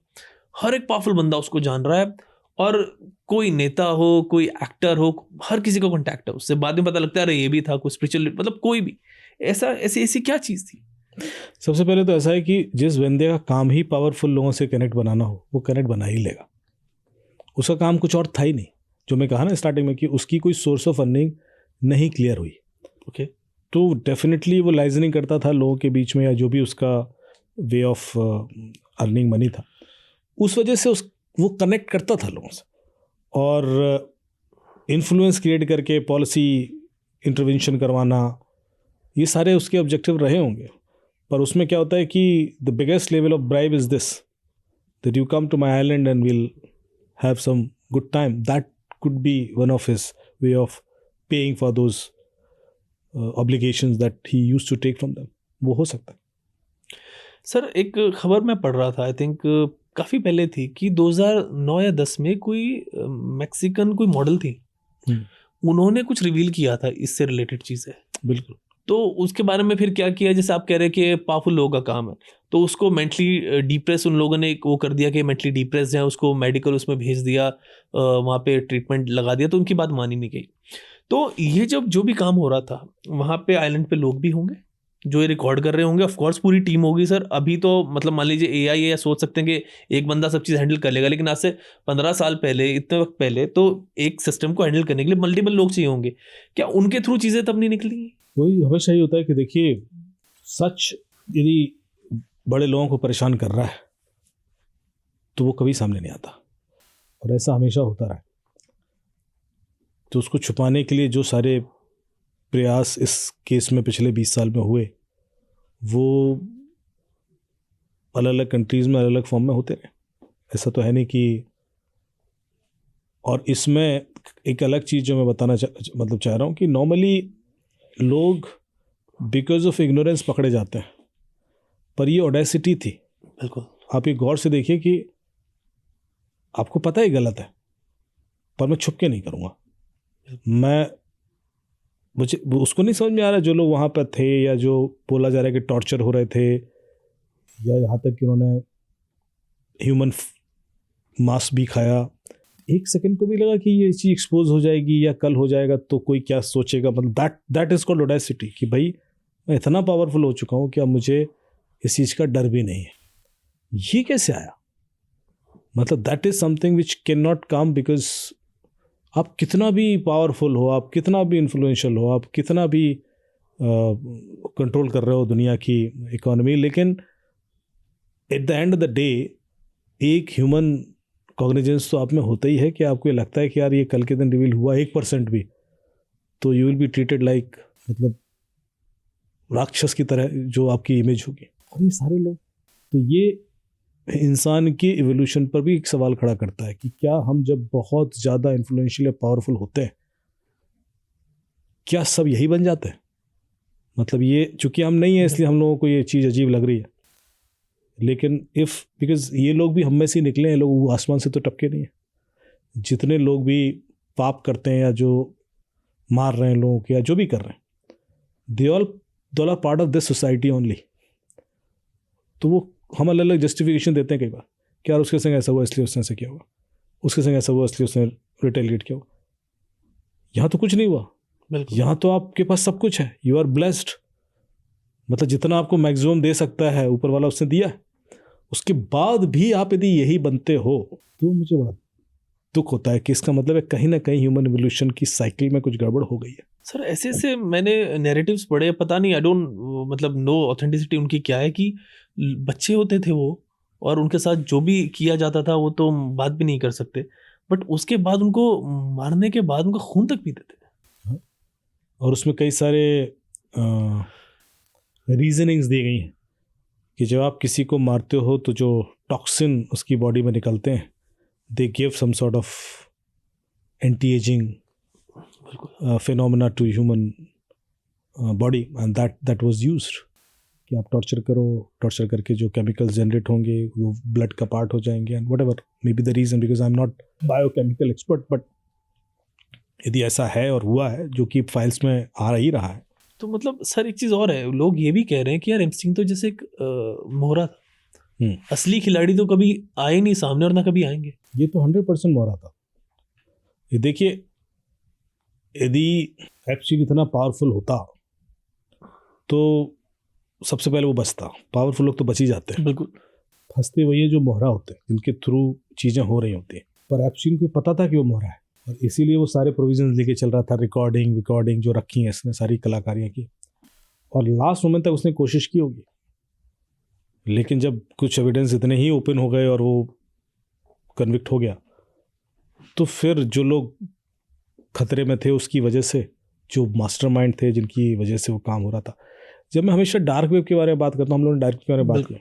हर एक पावरफुल बंदा उसको जान रहा है, और कोई नेता हो, कोई एक्टर हो, हर किसी का कॉन्टैक्ट है उससे। बाद में पता लगता है अरे ये भी था, कोई स्पिरिचुअल, मतलब कोई भी ऐसी क्या चीज़ थी? सबसे पहले तो ऐसा है कि जिस बंदे का काम ही पावरफुल लोगों से कनेक्ट बनाना हो, वो कनेक्ट बना ही लेगा। उसका काम कुछ और था ही नहीं। जो मैं कहा ना स्टार्टिंग में कि उसकी कोई सोर्स ऑफ अर्निंग नहीं क्लियर हुई, ओके, तो डेफिनेटली वो लाइजनिंग करता था लोगों के बीच में, या जो भी उसका वे ऑफ अर्निंग मनी था, उस वजह से वो कनेक्ट करता था लोगों से, और इन्फ्लुएंस क्रिएट करके पॉलिसी इंटरवेंशन करवाना, ये सारे उसके ऑब्जेक्टिव रहे होंगे। पर उसमें क्या होता है कि the biggest level of bribe is this, that you come to my island and will have some good time. That could be one of his way of paying for those obligations that he used to take from them. वो हो सकता है। Sir एक खबर मैं पढ़ रहा था, आई थिंक काफ़ी पहले थी, कि 2009 या 10 में कोई मैक्सिकन कोई मॉडल थी, उन्होंने कुछ रिवील किया था इससे रिलेटेड चीज़ें। बिल्कुल। तो उसके बारे में फिर क्या किया, जैसे आप कह रहे हैं कि पावरफुल लोगों का काम है, तो उसको मेंटली डिप्रेस, उन लोगों ने वो कर दिया कि मेंटली डिप्रेस है, उसको मेडिकल उसमें भेज दिया, वहाँ पे ट्रीटमेंट लगा दिया, तो उनकी बात मानी नहीं गई। तो ये जब जो भी काम हो रहा था, वहाँ पे आइलैंड पे लोग भी होंगे जो ये रिकॉर्ड कर रहे होंगे, ऑफ कोर्स पूरी टीम होगी सर। अभी तो मतलब मान लीजिए एआई है, सोच सकते हैं कि एक बंदा सब चीज़ हैंडल कर लेगा, लेकिन आज से 15 साल पहले, इतने वक्त पहले, तो एक सिस्टम को हैंडल करने के लिए मल्टीपल लोग चाहिए होंगे। क्या उनके थ्रू चीज़ें तब नहीं निकली? वही हमेशा ही होता है कि देखिए, सच यदि बड़े लोगों को परेशान कर रहा है तो वो कभी सामने नहीं आता, और ऐसा हमेशा होता रहा है। तो उसको छुपाने के लिए जो सारे प्रयास इस केस में पिछले 20 साल में हुए, वो अलग अलग कंट्रीज़ में अलग अलग फॉर्म में होते रहे। ऐसा तो है नहीं कि, और इसमें एक अलग चीज़ जो मैं बताना चाह रहा हूँ कि नॉर्मली लोग बिकॉज ऑफ इग्नोरेंस पकड़े जाते हैं, पर ये ऑडेसिटी थी। बिल्कुल। आप ये गौर से देखिए कि आपको पता है गलत है, पर मैं छुप के नहीं करूँगा। मुझे उसको नहीं समझ में आ रहा जो लोग वहाँ पर थे, या जो बोला जा रहा है कि टॉर्चर हो रहे थे, या यहाँ तक कि उन्होंने ह्यूमन मांस भी खाया। एक सेकंड को भी लगा कि ये चीज़ एक्सपोज हो जाएगी या कल हो जाएगा तो कोई क्या सोचेगा। मतलब दैट इज़ कॉल्ड ऑडेसिटी, कि भाई मैं इतना पावरफुल हो चुका हूँ कि अब मुझे इस चीज़ का डर भी नहीं है। ये कैसे आया? मतलब that is something which can not come, because आप कितना भी पावरफुल हो, आप कितना भी इन्फ्लुएंशियल हो, आप कितना भी कंट्रोल कर रहे हो दुनिया की इकोनॉमी, लेकिन at the end of the day एक ह्यूमन कॉग्निजेंस तो आप में होता ही है कि आपको ये लगता है कि यार ये कल के दिन रिवील हुआ 1% भी, तो you will be treated like मतलब राक्षस की तरह जो आपकी इमेज होगी। और ये सारे लोग, तो ये इंसान की इवोल्यूशन पर भी एक सवाल खड़ा करता है कि क्या हम जब बहुत ज़्यादा इन्फ्लुएंशियल या पावरफुल होते हैं, क्या सब यही बन जाते हैं? मतलब ये चूंकि हम नहीं है इसलिए हम लोगों को ये चीज़ अजीब लग रही है, लेकिन इफ़ बिकॉज ये लोग भी हम में से निकले हैं, लोग आसमान से तो टपके नहीं है। जितने लोग भी पाप करते हैं या जो मार रहे हैं लोगों को या जो भी कर रहे हैं, they all are part of this society only. तो वो हम अलग अलग जस्टिफिकेशन देते हैं कई बार कि यार उसके संग ऐसा हुआ इसलिए उसने ऐसा किया होगा, उसके संग ऐसा हुआ इसलिए उसने रिटेलिएट किया होगा। यहाँ तो कुछ नहीं हुआ, यहाँ तो आपके पास सब कुछ है, यू आर ब्लेस्ड। मतलब जितना आपको मैक्सिमम दे सकता है ऊपर वाला उसने दिया है, उसके बाद भी आप यदि यही बनते हो तो मुझे बड़ा दुख होता है कि इसका मतलब है कहीं ना कहीं ह्यूमन इवोल्यूशन की साइकिल में कुछ गड़बड़ हो गई है। सर ऐसे ऐसे मैंने नैरेटिव्स पढ़े, पता नहीं, आई डोंट मतलब नो ऑथेंटिसिटी उनकी क्या है, कि बच्चे होते थे वो और उनके साथ जो भी किया जाता था वो तो बात भी नहीं कर सकते, बट उसके बाद उनको मारने के बाद उनका खून तक पीते थे। और उसमें कई सारे रीजनिंग्स दी गई हैं कि जब आप किसी को मारते हो तो जो टॉक्सिन उसकी बॉडी में निकलते हैं, they give some sort of anti aging phenomena to human body, and that was used कि आप टॉर्चर करो, टॉर्चर करके जो केमिकल्स जनरेट होंगे वो ब्लड का पार्ट हो जाएंगे, and what ever may be the reason, because I am not biochemical expert, but यदि ऐसा है और हुआ है जो कि फाइल्स में आ ही रहा है। तो मतलब सर एक चीज़ और है, लोग ये भी कह रहे हैं कि यार एप्स्टीन तो जैसे एक मोहरा था, असली खिलाड़ी तो कभी आए नहीं सामने और ना कभी आएंगे। ये तो 100% मोहरा था। ये देखिए, यदि एप्स्टीन इतना पावरफुल होता तो सबसे पहले वो बचता। पावरफुल लोग तो बच ही जाते हैं, बिल्कुल। फंसते वही है जो मोहरा होते हैं, जिनके थ्रू चीज़ें हो रही होती हैं। पर एप्स्टीन को पता था कि वो मोहरा है, और इसीलिए वो सारे प्रोविजंस लेके चल रहा था, रिकॉर्डिंग जो रखी है इसने सारी कलाकारियाँ की, और लास्ट मोमेंट तक उसने कोशिश की होगी। लेकिन जब कुछ एविडेंस इतने ही ओपन हो गए और वो कन्विक्ट हो गया, तो फिर जो लोग खतरे में थे उसकी वजह से, जो मास्टरमाइंड थे जिनकी वजह से वो काम हो रहा था। जब मैं हमेशा डार्क वेब के बारे में बात करता हूँ, हम लोगों ने डार्क वेब के बारे में बात की,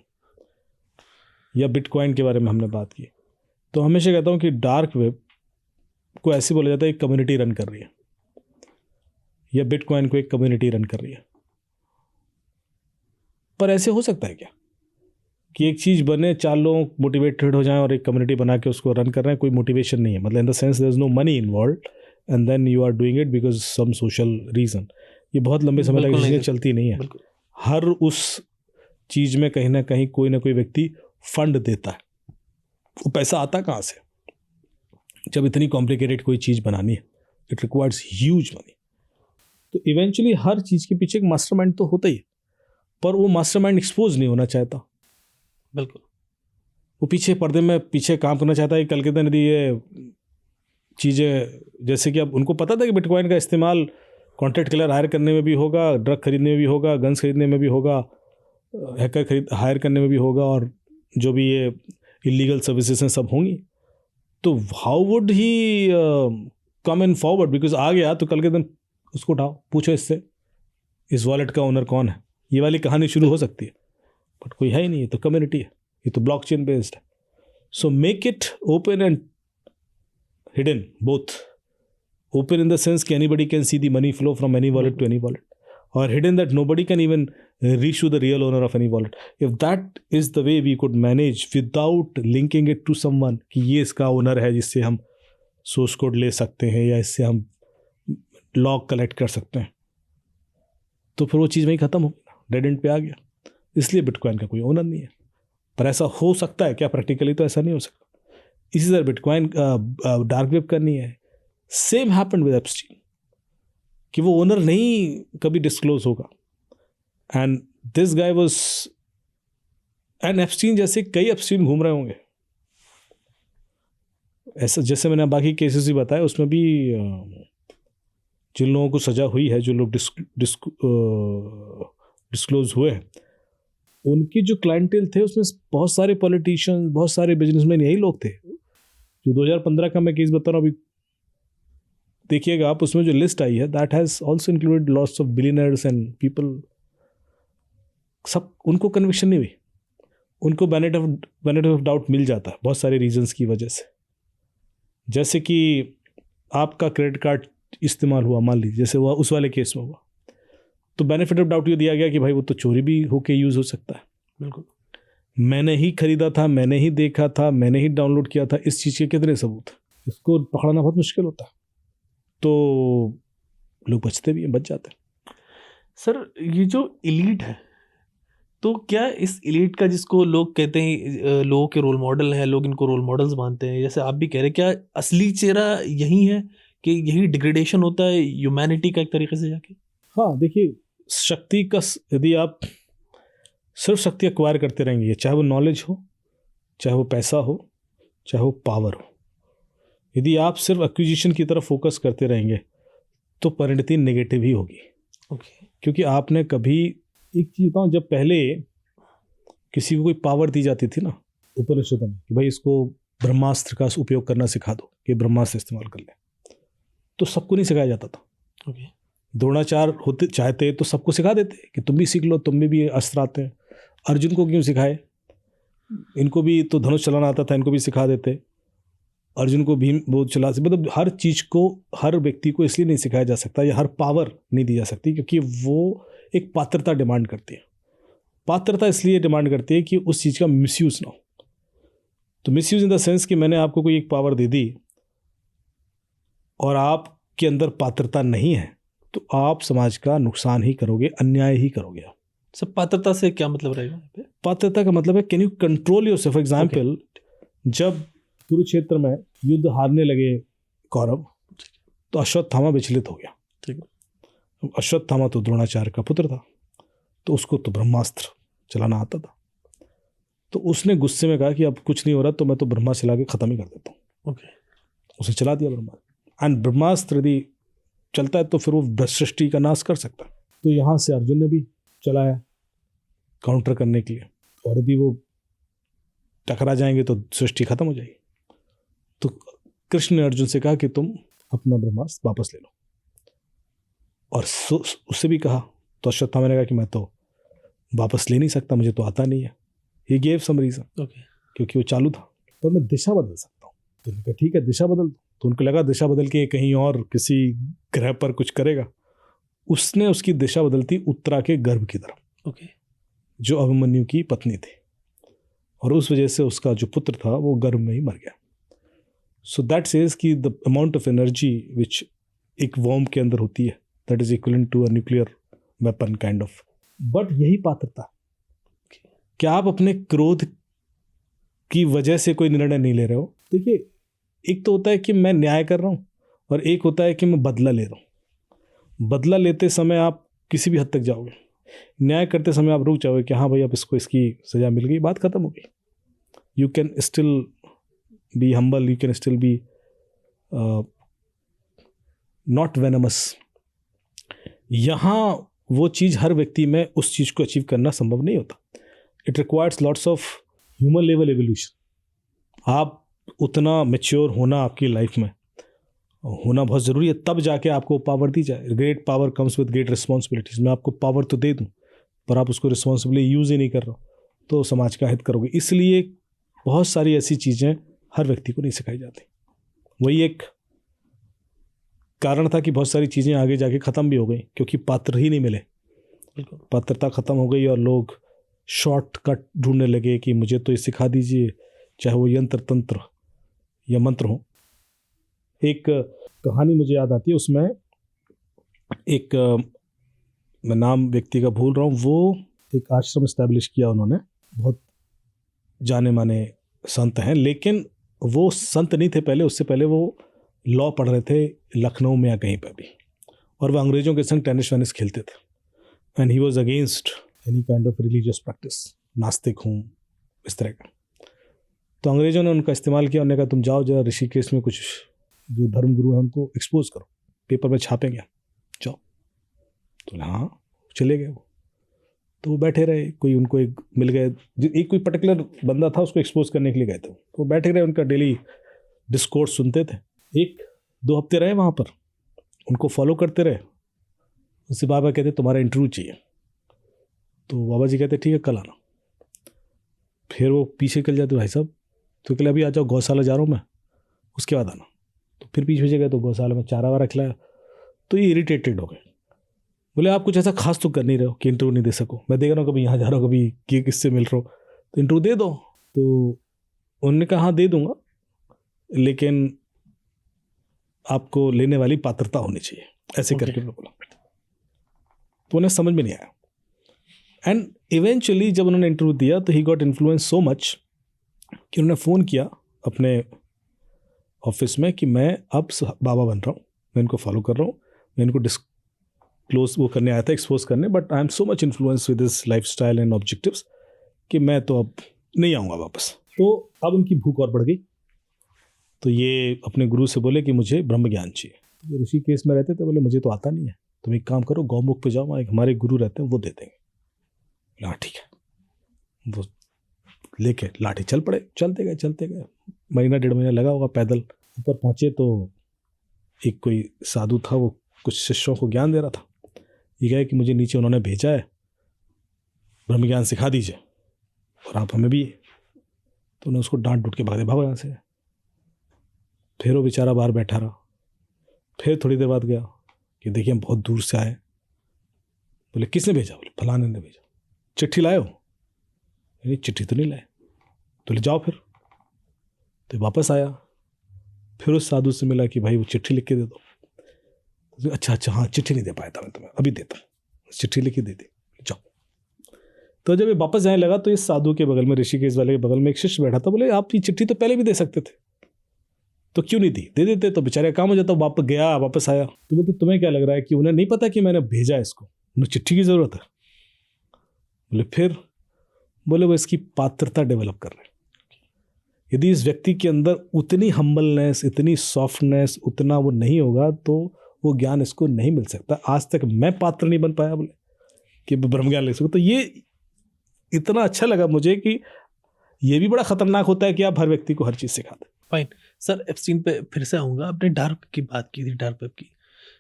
या बिटकॉइन के बारे में हमने बात की, तो हमेशा कहता हूँ कि डार्क वेब को ऐसे बोला जाता है एक कम्युनिटी रन कर रही है, या बिटकॉइन को एक कम्युनिटी रन कर रही है। पर ऐसे हो सकता है क्या कि एक चीज़ बने, 4 लोग मोटिवेटेड हो जाएं और एक कम्युनिटी बना के उसको रन कर रहे हैं? कोई मोटिवेशन नहीं है, मतलब in the sense there is no money involved and then you are doing it because some social reason. ये बहुत लंबे समय तक चीज़ें चलती नहीं है। हर उस चीज़ में कहीं ना कहीं कोई ना कोई व्यक्ति फंड देता है। वो पैसा आता कहाँ से? जब इतनी कॉम्प्लिकेटेड कोई चीज़ बनानी है, इट रिक्वायर्स ह्यूज मनी। तो इवेंचुअली हर चीज़ के पीछे एक मास्टरमाइंड तो होता ही है, पर वो मास्टरमाइंड एक्सपोज नहीं होना चाहता। बिल्कुल। वो पीछे पर्दे में पीछे काम करना चाहता है। कल के दिन यदि ये चीज़ें, जैसे कि अब उनको पता था कि बिटकॉइन का इस्तेमाल कॉन्ट्रैक्ट किलर हायर करने में भी होगा, ड्रग खरीदने में भी होगा, गन्स खरीदने में भी होगा, हैकर हायर करने में भी होगा, और जो भी ये इलीगल सर्विसेज हैं सब होंगी, तो how would he come in forward? Because आ गया तो कल के दिन उसको उठाओ, पूछो इससे इस वॉलेट का ओनर कौन है, ये वाली कहानी शुरू हो सकती है, बट कोई है ही नहीं। ये तो कम्युनिटी है, ये तो ब्लॉकचेन बेस्ड है। So make it open and hidden, both. Open in the sense कि anybody can see the money flow from any wallet to any wallet, or hidden that nobody can even reach to the real owner of any wallet. If that is the way we could manage without linking it to someone कि ये इसका owner है जिससे हम source code ले सकते हैं या इससे हम लॉग कलेक्ट कर सकते हैं, तो फिर वो चीज़ वहीं ख़त्म हो गई, डेड एंड पे आ गया। इसलिए बिटकॉइन का कोई ओनर नहीं है। पर ऐसा हो सकता है क्या? प्रैक्टिकली तो ऐसा नहीं हो सकता। इसी तरह बिटकॉइन डार्क वेब करनी है, सेम हैपेंड विद एप्स्टीन कि वो ओनर नहीं कभी डिस्क्लोज होगा, and this guy was and Epstein जैसे कई एप्स्टीन घूम रहे होंगे ऐसा, जैसे मैंने बाकी केसेस भी बताए, उसमें भी जिन लोगों को सज़ा हुई है, जो लोग डिस्क्लोज हुए हैं, उनकी जो क्लाइंटेल थे उसमें बहुत सारे पॉलिटिशियन, बहुत सारे बिजनेसमैन यही लोग थे। जो 2015 का मैं केस बता रहा हूँ अभी, देखिएगा आप, उसमें जो लिस्ट आई है that has also included lots of billionaires and people. सब उनको कन्विक्शन नहीं हुई, उनको बेनिफिट ऑफ डाउट मिल जाता है बहुत सारे रीजंस की वजह से। जैसे कि आपका क्रेडिट कार्ड इस्तेमाल हुआ, मान लीजिए जैसे हुआ उस वाले केस में हुआ, तो बेनिफिट ऑफ डाउट ये दिया गया कि भाई वो तो चोरी भी होके यूज़ हो सकता है। बिल्कुल, मैंने ही खरीदा था, मैंने ही देखा था, मैंने ही डाउनलोड किया था, इस चीज़ के कितने सबूत? इसको पकड़ना बहुत मुश्किल होता है, तो लोग बचते भी हैं, बच जाते हैं। सर ये जो इलीट है, तो क्या इस इलीट का, जिसको लोग कहते हैं लोगों के रोल मॉडल हैं, लोग इनको रोल मॉडल्स मानते हैं, जैसे आप भी कह रहे हैं, क्या असली चेहरा यही है कि यही डिग्रेडेशन होता है ह्यूमैनिटी का एक तरीके से जाके? हाँ देखिए, शक्ति का यदि आप सिर्फ शक्ति एक्वायर करते रहेंगे, चाहे वो नॉलेज हो, चाहे वो पैसा हो, चाहे वो पावर हो, यदि आप सिर्फ एक्विजिशन की तरफ फोकस करते रहेंगे तो परिणति नेगेटिव ही होगी। ओके, क्योंकि आपने कभी, एक चीज़ बताऊँ, जब पहले किसी को कोई पावर दी जाती थी ना उपनिषदों में कि भाई इसको ब्रह्मास्त्र का उपयोग करना सिखा दो, कि ब्रह्मास्त्र इस्तेमाल कर ले, तो सबको नहीं सिखाया जाता था। ओके, द्रोणाचार्य होते चाहते तो सबको सिखा देते कि तुम भी सीख लो, तुम में भी अस्त्र आते हैं। अर्जुन को क्यों सिखाए? इनको भी तो धनुष चलाना आता था, इनको भी सिखा देते। अर्जुन को भीम वो चला, मतलब हर चीज़ को हर व्यक्ति को इसलिए नहीं सिखाया जा सकता या हर पावर नहीं दी जा सकती क्योंकि वो एक पात्रता डिमांड करती है। पात्रता इसलिए डिमांड करती है कि उस चीज़ का मिसयूज़ ना हो। तो मिसयूज़ इन द सेंस कि मैंने आपको कोई एक पावर दे दी और आपके अंदर पात्रता नहीं है, तो आप समाज का नुकसान ही करोगे, अन्याय ही करोगे आप। सब पात्रता से क्या मतलब रहेगा यहाँ पे? पात्रता का मतलब है can you control yourself. For example, जब कुरुक्षेत्र में युद्ध हारने लगे कौरव, तो अश्वत्थामा विचलित हो गया। ठीक है, अश्वत्थामा तो द्रोणाचार्य का पुत्र था, तो उसको तो ब्रह्मास्त्र चलाना आता था। तो उसने गुस्से में कहा कि अब कुछ नहीं हो रहा, तो मैं तो ब्रह्मास्त्र चला के ख़त्म ही कर देता हूँ। ओके, उसे चला दिया ब्रह्मास्त्र। एंड ब्रह्मास्त्र यदि चलता है तो फिर वो सृष्टि का नाश कर सकता है। तो यहाँ से अर्जुन ने भी चलाया काउंटर करने के लिए, और यदि वो टकरा जाएंगे तो सृष्टि खत्म हो जाएगी। तो कृष्ण ने अर्जुन से कहा कि तुम अपना ब्रह्मास्त्र वापस ले लो, और उससे भी कहा। तो अश्वत्थामा ने कहा कि मैं तो वापस ले नहीं सकता, मुझे तो आता नहीं है। He gave some reason, okay, क्योंकि वो चालू था, पर मैं दिशा बदल सकता हूँ। तो उन्होंने कहा ठीक है, दिशा बदल दो। तो उनको लगा दिशा बदल के कहीं और किसी ग्रह पर कुछ करेगा। उसने उसकी दिशा बदलती उत्तरा के गर्भ की तरफ, ओके, जो अभिमन्यु की पत्नी थी, और उस वजह से उसका जो पुत्र था वो गर्भ में ही मर गया। सो दैट सेज कि the amount of energy which एक वॉर्म के अंदर होती है, that is equivalent to a nuclear weapon kind of. But यही पात्रता, क्या आप अपने क्रोध की वजह से कोई निर्णय नहीं ले रहे हो? देखिए, एक तो होता है कि मैं न्याय कर रहा हूँ, और एक होता है कि मैं बदला ले रहा हूँ। बदला लेते समय आप किसी भी हद तक जाओगे, न्याय करते समय आप रुक जाओगे कि हाँ भाई अब इसको इसकी सज़ा मिल गई, बात ख़त्म हो गई। You can still be humble, you can still be not venomous. यहाँ वो चीज़ हर व्यक्ति में उस चीज़ को अचीव करना संभव नहीं होता। It requires lots of human level evolution. आप उतना मैच्योर होना आपकी लाइफ में होना बहुत ज़रूरी है, तब जाके आपको पावर दी जाए। Great power comes with great responsibilities. मैं आपको पावर तो दे दूं, पर आप उसको रिस्पॉन्सिबली यूज़ ही नहीं कर रहे हो, तो समाज का हित करोगे। इसलिए बहुत सारी ऐसी चीज़ें हर व्यक्ति को नहीं सिखाई जाती। वही एक कारण था कि बहुत सारी चीज़ें आगे जाके ख़त्म भी हो गई, क्योंकि पात्र ही नहीं मिले। पात्रता ख़त्म हो गई और लोग शॉर्टकट ढूंढने लगे कि मुझे तो ये सिखा दीजिए, चाहे वो यंत्र तंत्र या मंत्र हो। एक कहानी मुझे याद आती है, उसमें एक मैं नाम व्यक्ति का भूल रहा हूँ, वो एक आश्रम इस्टेब्लिश किया उन्होंने, बहुत जाने माने संत हैं, लेकिन वो संत नहीं थे पहले, उससे पहले वो लॉ पढ़ रहे थे लखनऊ में या कहीं पर भी, और वो अंग्रेज़ों के संग टेनिस वेनिस खेलते थे। And he was against any kind of religious practice. नास्तिक हूँ, इस तरह का। तो अंग्रेज़ों ने उनका इस्तेमाल किया, उन्होंने कहा तुम जाओ जरा ऋषिकेश में कुछ जो धर्मगुरु हैं उनको एक्सपोज करो, पेपर में छापेंगे, जाओ। तो हाँ, चले गए वो। तो वो बैठे रहे, कोई उनको एक मिल गए, एक कोई पर्टिकुलर बंदा था, उसको एक्सपोज करने के लिए गए थे। तो वो बैठे रहे, उनका डेली डिस्कोर्स सुनते थे। 1-2 हफ्ते रहे वहाँ पर, उनको फॉलो करते रहे। उससे बाबा कहते तुम्हारा इंटरव्यू चाहिए। तो बाबा जी कहते ठीक है कल आना। फिर वो पीछे चल जाते, भाई साहब तो कल अभी आ जाओ, गौशाला जा रहा हूँ मैं, उसके बाद आना। तो फिर पीछे गए तो गौशाला में चारा वारा खिलाया। तो ये इरिटेटेड हो गए, बोले आप कुछ ऐसा खास तो कर नहीं रहे हो कि इंटरव्यू नहीं दे सको। मैं देख रहा हूँ कभी यहाँ जा रहा हूँ, कभी कि किससे मिल रहा हूँ, तो इंटरव्यू दे दो। तो उन्होंने कहा हाँ दे दूंगा, लेकिन आपको लेने वाली पात्रता होनी चाहिए, ऐसे करके बोला। तो उन्हें समझ में नहीं आया। एंड इवेंचुअली जब उन्होंने इंटरव्यू दिया तो he got influence so much कि उन्होंने फ़ोन किया अपने ऑफिस में कि मैं अब बाबा बन रहा हूँ, मैं इनको फॉलो कर रहा हूँ, मैं इनको डिस्क्लोज वो करने आया था, एक्सपोज करने, but I am so much influence with this life style and objectives कि मैं तो अब नहीं आऊँगा वापस। तो अब उनकी भूख और बढ़ गई। तो ये अपने गुरु से बोले कि मुझे ब्रह्म ज्ञान चाहिए। तो ऋषिकेश में रहते थे, बोले मुझे तो आता नहीं है, तुम एक काम करो गौमुख पे जाओ, वहाँ एक हमारे गुरु रहते हैं वो दे देंगे। हाँ ठीक है। वो लेके लाठी चल पड़े, चलते गए, महीना 1.5 महीना लगा होगा। पैदल ऊपर पहुँचे तो एक कोई साधु था, वो कुछ शिष्यों को ज्ञान दे रहा था। ये कहे कि मुझे नीचे उन्होंने भेजा है, ब्रह्म ज्ञान सिखा दीजिए और आप हमें भी। तो उन्हें उसको डांट डूट के भागो यहाँ से। फिर वो बेचारा बाहर बैठा रहा। फिर थोड़ी देर बाद गया कि देखिए हम बहुत दूर से आए। बोले किसने भेजा? बोले फलाने ने भेजा। चिट्ठी लाए हो? नहीं चिट्ठी तो नहीं लाए। तो ले जाओ फिर। तो वापस आया, फिर उस साधु से मिला कि भाई वो चिट्ठी लिख के दे दो। तो अच्छा हाँ चिट्ठी नहीं दे पाया था मैं तुम्हें, अभी देता हूँ। चिट्ठी लिख के दे दी, जाओ। तो जब ये वापस जाने लगा तो इस साधु के बगल में, ऋषिकेश वाले के बगल में एक शिष्य बैठा था। बोले आप ये चिट्ठी तो पहले भी दे सकते थे, तो क्यों नहीं दी? दे देते तो बेचारे काम हो जाता। वापस गया, वापस आया। तो बोलते तुम्हें क्या लग रहा है कि उन्हें नहीं पता कि मैंने भेजा इसको, उन्हें चिट्ठी की ज़रूरत है? बोले फिर? बोले वो इसकी पात्रता डेवलप कर रहे हैं। यदि इस व्यक्ति के अंदर उतनी हम्बलनेस, इतनी सॉफ्टनेस, उतना वो नहीं होगा तो वो ज्ञान इसको नहीं मिल सकता। आज तक मैं पात्र नहीं बन पाया बोले कि ब्रह्म ज्ञान ले सकूँ। तो ये इतना अच्छा लगा मुझे कि ये भी बड़ा खतरनाक होता है कि आप हर व्यक्ति को हर चीज़ सिखा दें। फाइन सर, एप्स्टीन पे फिर से आऊँगा। आपने डार्क की बात की थी, डार्क वेब की।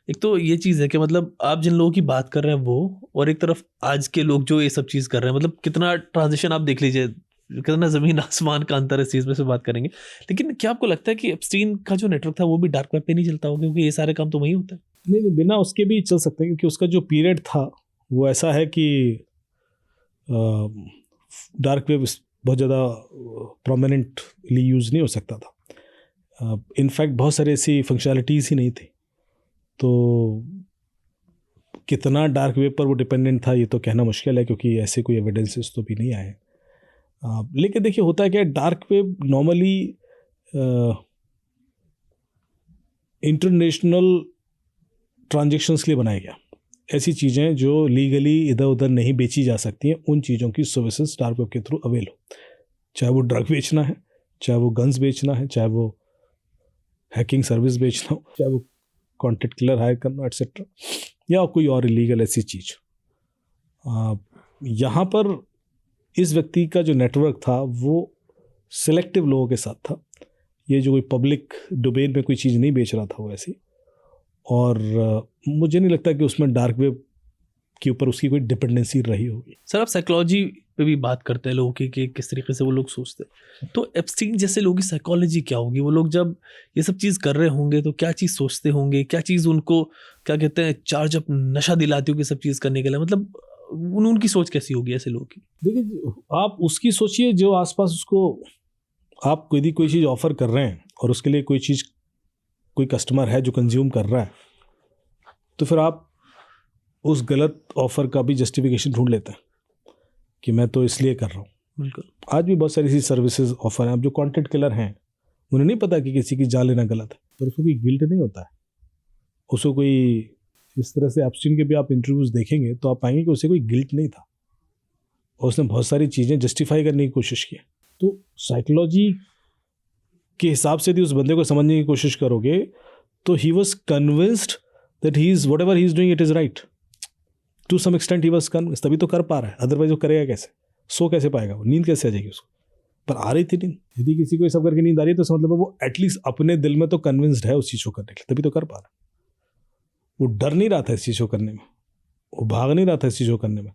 एक तो ये चीज़ है कि मतलब आप जिन लोगों की बात कर रहे हैं वो, और एक तरफ आज के लोग जो ये सब चीज़ कर रहे हैं, मतलब कितना ट्रांजिशन आप देख लीजिए, कितना ज़मीन आसमान का अंतर इस चीज़ में से बात करेंगे। लेकिन क्या आपको लगता है कि एप्स्टीन का जो नेटवर्क था वो भी डार्क वेब पे नहीं चलता होगा, क्योंकि ये सारे काम तो वहीं होता है? नहीं, बिना उसके भी चल सकते हैं, क्योंकि उसका जो पीरियड था वो ऐसा है कि डार्क वेब बहुत ज़्यादा प्रोमिनेंटली यूज़ नहीं हो सकता था। इनफैक्ट बहुत सारी ऐसी फंक्शनैलिटीज़ ही नहीं थी। तो कितना डार्क वेब पर वो डिपेंडेंट था ये तो कहना मुश्किल है, क्योंकि ऐसे कोई एविडेंसेस तो भी नहीं आए। लेकिन देखिए होता है क्या, dark web normally international transactions के लिए बनाया गया। ऐसी चीज़ें जो लीगली इधर उधर नहीं बेची जा सकती हैं, उन चीज़ों की सर्विसेज डार्क वेब के थ्रू अवेल हो। चाहे वो ड्रग बेचना है, चाहे वो गन्स बेचना है, चाहे वो हैकिंग सर्विस बेचना हो, चाहे वो कॉन्टेंट किलर हायर करना एटसेट्रा, या कोई और इलीगल ऐसी चीज़। यहाँ पर इस व्यक्ति का जो नेटवर्क था वो सिलेक्टिव लोगों के साथ था। ये जो कोई पब्लिक डोमेन में कोई चीज़ नहीं बेच रहा था वो ऐसी। और मुझे नहीं लगता कि उसमें डार्क वेब के ऊपर उसकी कोई डिपेंडेंसी रही होगी। सर आप साइकोलॉजी पे भी बात करते हैं लोगों की कि किस तरीके से वो लोग सोचते हैं, तो एप्स्टीन जैसे लोगों की साइकोलॉजी क्या होगी? वो लोग जब ये सब चीज़ कर रहे होंगे तो क्या चीज़ सोचते होंगे, क्या चीज़ उनको क्या कहते हैं चार्ज अप, नशा दिलाती होगी सब चीज़ करने के लिए? मतलब उनकी सोच कैसी होगी ऐसे लोगों की? देखिए आप उसकी सोचिए जो आसपास उसको, आप यदि कोई चीज़ ऑफर कर रहे हैं और उसके लिए कोई चीज़, कोई कस्टमर है जो कंज्यूम कर रहा है, तो फिर आप उस गलत ऑफ़र का भी जस्टिफिकेशन ढूंढ लेते हैं कि मैं तो इसलिए कर रहा हूँ। बिल्कुल। आज भी बहुत सारी ऐसी सर्विसेज ऑफर हैं। अब जो कंटेंट किलर हैं उन्हें नहीं पता कि किसी की जान लेना गलत है, पर उसको कोई गिल्ट नहीं होता है। उसको कोई इस तरह से एप्स्टीन के भी आप इंटरव्यूज़ देखेंगे तो आप पाएंगे कि उसे कोई गिल्ट नहीं था और उसने बहुत सारी चीज़ें जस्टिफाई करने की कोशिश की। तो साइकोलॉजी के हिसाब से यदि उस बंदे को समझने की कोशिश करोगे तो he was convinced that he is whatever he is doing it is right to some extent. He was convinced, तभी तो कर पा रहा है, अदरवाइज वो करेगा कैसे? सो कैसे पाएगा? वो नींद कैसे आ जाएगी उसको? पर आ रही थी नींद। यदि किसी को ये सब करके नींद आ रही है तो इसका मतलब वो एटलीस्ट अपने दिल में तो कन्विंस्ड है उस चीज़ को करने के लिए, तभी तो कर पा रहा है। वो डर नहीं रहा था इस चीज़ को करने में, वो भाग नहीं रहा था इस चीज़ को करने में,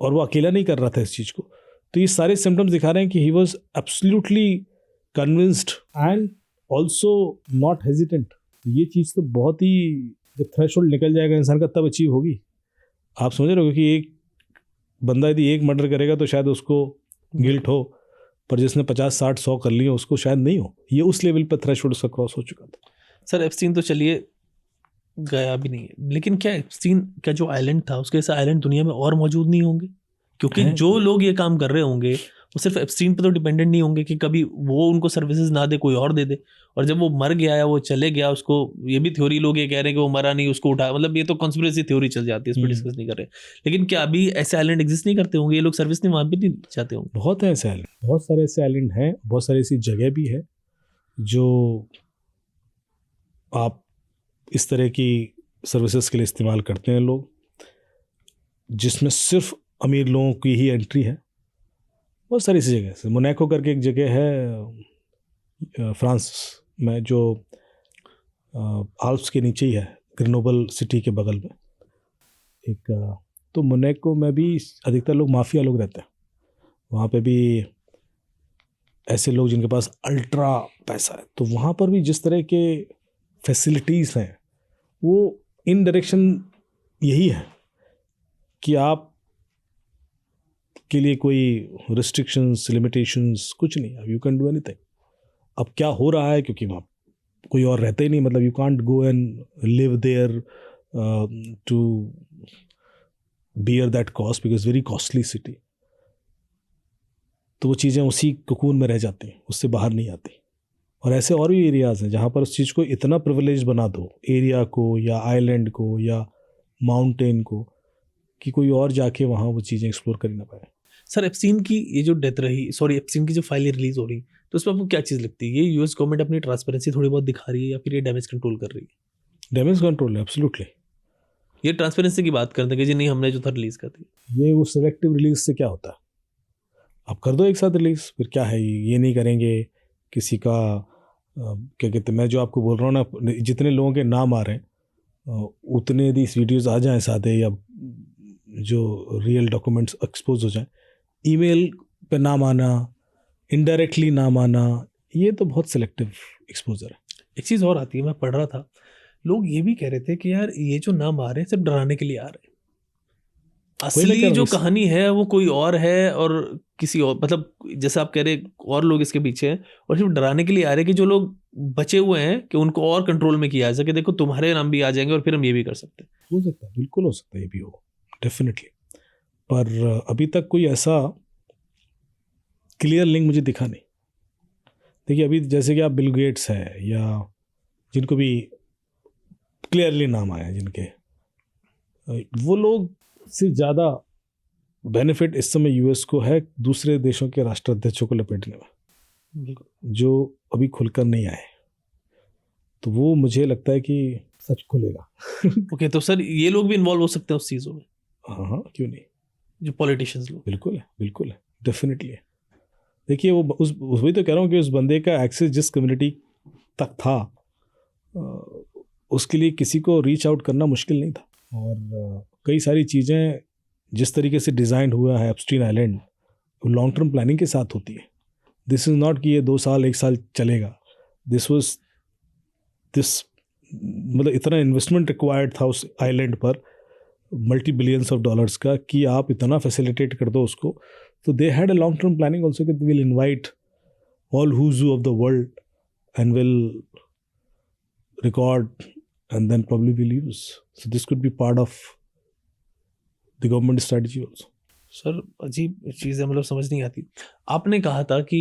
और वो अकेला नहीं कर रहा था इस चीज़ को। तो ये सारे सिम्टम्स दिखा रहे हैं कि he was absolutely convinced and also not hesitant. ये चीज़ तो बहुत ही, जब थ्रेशोल्ड निकल जाएगा इंसान का तब अचीव होगी। आप समझ रहे हो कि एक बंदा यदि एक मर्डर करेगा तो शायद उसको गिल्ट हो, पर जिसने 50, 60, 100 कर लिए उसको शायद नहीं हो। ये उस लेवल पर थ्रेशोल्ड उसका क्रॉस हो चुका था। सर एप्स्टीन तो चलिए गया भी नहीं है, लेकिन क्या एप्स्टीन का जो आइलैंड था उसके ऐसा आइलैंड दुनिया में और मौजूद नहीं होंगे? क्योंकि जो लोग ये काम कर रहे होंगे वो सिर्फ एप्स्टीन पे तो डिपेंडेंट नहीं होंगे कि कभी वो उनको सर्विसेज ना दे, कोई और दे दे। और जब वो मर गया या वो चले गया, उसको ये भी थ्योरी लोग ये कह रहे हैं कि वो मरा नहीं, उसको उठा, मतलब ये तो कॉन्स्पिरेसी थ्योरी चल जाती है, इस पर डिस्कस नहीं कर रहे। लेकिन क्या अभी ऐसे आइलैंड एग्जिस्ट नहीं करते होंगे? ये लोग सर्विस नहीं वहाँ पे नहीं चाहते होंगे? बहुत है ऐसे आइलैंड, बहुत सारे ऐसे आइलैंड हैं, बहुत सारी ऐसी जगह भी है जो आप इस तरह की सर्विसेज के लिए इस्तेमाल करते हैं लोग, जिसमें सिर्फ अमीर लोगों की ही एंट्री है। बहुत सारी ऐसी जगह है। मोनाको करके एक जगह है फ्रांस में, जो आल्प्स के नीचे ही है, ग्रेनोबल सिटी के बगल में एक। तो मोनाको में भी अधिकतर लोग माफिया लोग रहते हैं। वहाँ पे भी ऐसे लोग जिनके पास अल्ट्रा पैसा है। तो वहाँ पर भी जिस तरह के फैसिलिटीज़ हैं वो इन डायरेक्शन यही है कि आप के लिए कोई रिस्ट्रिक्शंस, लिमिटेशंस कुछ नहीं है, यू कैन डू एनीथिंग। अब क्या हो रहा है, क्योंकि वहाँ कोई और रहता ही नहीं, मतलब you can't go and live there to bear that cost because very costly city. तो वो चीज़ें उसी कोकून में रह जाती हैं, उससे बाहर नहीं आती। और ऐसे और भी एरियाज़ हैं जहाँ पर उस चीज़ को इतना प्रिविलेज बना दो, एरिया को या आइलैंड को या माउंटेन को, कि कोई और जाके वहाँ वो चीज़ें एक्सप्लोर कर ही ना पाए। सर एप्स्टीन की ये जो डेथ रही, सॉरी एप्स्टीन की जो फाइलें रिलीज हो रही, तो उसमें आपको क्या चीज़ लगती है? ये यूएस गवर्नमेंट अपनी ट्रांसपेरेंसी थोड़ी बहुत दिखा रही है या फिर ये डैमेज कंट्रोल कर रही है? डैमेज कंट्रोल है, एब्सोल्युटली। ये ट्रांसपेरेंसी की बात करते हैं कि जी नहीं, हमने जो था रिलीज कर दिया। ये वो सिलेक्टिव रिलीज से क्या होता है? आप कर दो एक साथ रिलीज, फिर क्या है, ये नहीं करेंगे किसी का क्या कहते हैं, मैं जो आपको बोल रहा हूँ ना, जितने लोगों के नाम आ रहे हैं उतने यदि इस वीडियोज़ आ जाएँ सादे, या जो रियल डॉक्यूमेंट्स एक्सपोज हो जाएं, ईमेल पे नाम आना, इनडायरेक्टली नाम आना, ये तो बहुत सिलेक्टिव एक्सपोजर है। एक चीज़ और आती है, मैं पढ़ रहा था, लोग ये भी कह रहे थे कि यार ये जो नाम आ रहे हैं सिर्फ डराने के लिए आ रहे हैं, असली जो कहानी है वो कोई और है, और किसी और, मतलब जैसे आप कह रहे और लोग इसके पीछे हैं, और सिर्फ डराने के लिए आ रहे हैं कि जो लोग बचे हुए हैं कि उनको और कंट्रोल में किया जा सके, देखो तुम्हारे नाम भी आ जाएंगे और फिर हम ये भी कर सकते हैं। हो सकता है, बिल्कुल हो सकता है, ये भी हो, डेफिनेटली। पर अभी तक कोई ऐसा क्लियर लिंक मुझे दिखा नहीं। देखिए अभी जैसे कि आप बिल गेट्स है, या जिनको भी क्लियरली नाम आया जिनके, वो लोग से ज़्यादा बेनिफिट इस समय यूएस को है दूसरे देशों के राष्ट्राध्यक्षों को लपेटने में, जो अभी खुलकर नहीं आए। तो वो मुझे लगता है कि सच खुलेगा। ओके, तो सर ये लोग भी इन्वॉल्व हो सकते हैं उस चीज़ों में? हाँ, क्यों नहीं, जो पॉलिटिशियंस लोग। बिल्कुल है, बिल्कुल है, डेफिनेटली है। देखिए वो वही तो कह रहा हूँ कि उस बंदे का एक्सेस जिस कम्युनिटी तक था, उसके लिए किसी को रीच आउट करना मुश्किल नहीं था। और कई सारी चीज़ें जिस तरीके से डिज़ाइन हुआ है Epstein island, long term planning के साथ होती है। दिस इज़ नॉट कि ये 2 साल 1 साल चलेगा। दिस मतलब इतना इन्वेस्टमेंट रिक्वायर्ड था उस आइलैंड पर, मल्टी बिलियंस ऑफ डॉलर्स का, कि आप इतना फैसिलिटेट कर दो उसको। तो they had a long term planning also कि will invite all who's of the world and will record and then probably we'll use. So this could be part of the government strategy also. Sir अजीब चीज़ है, मतलब समझ नहीं आती। आपने कहा था कि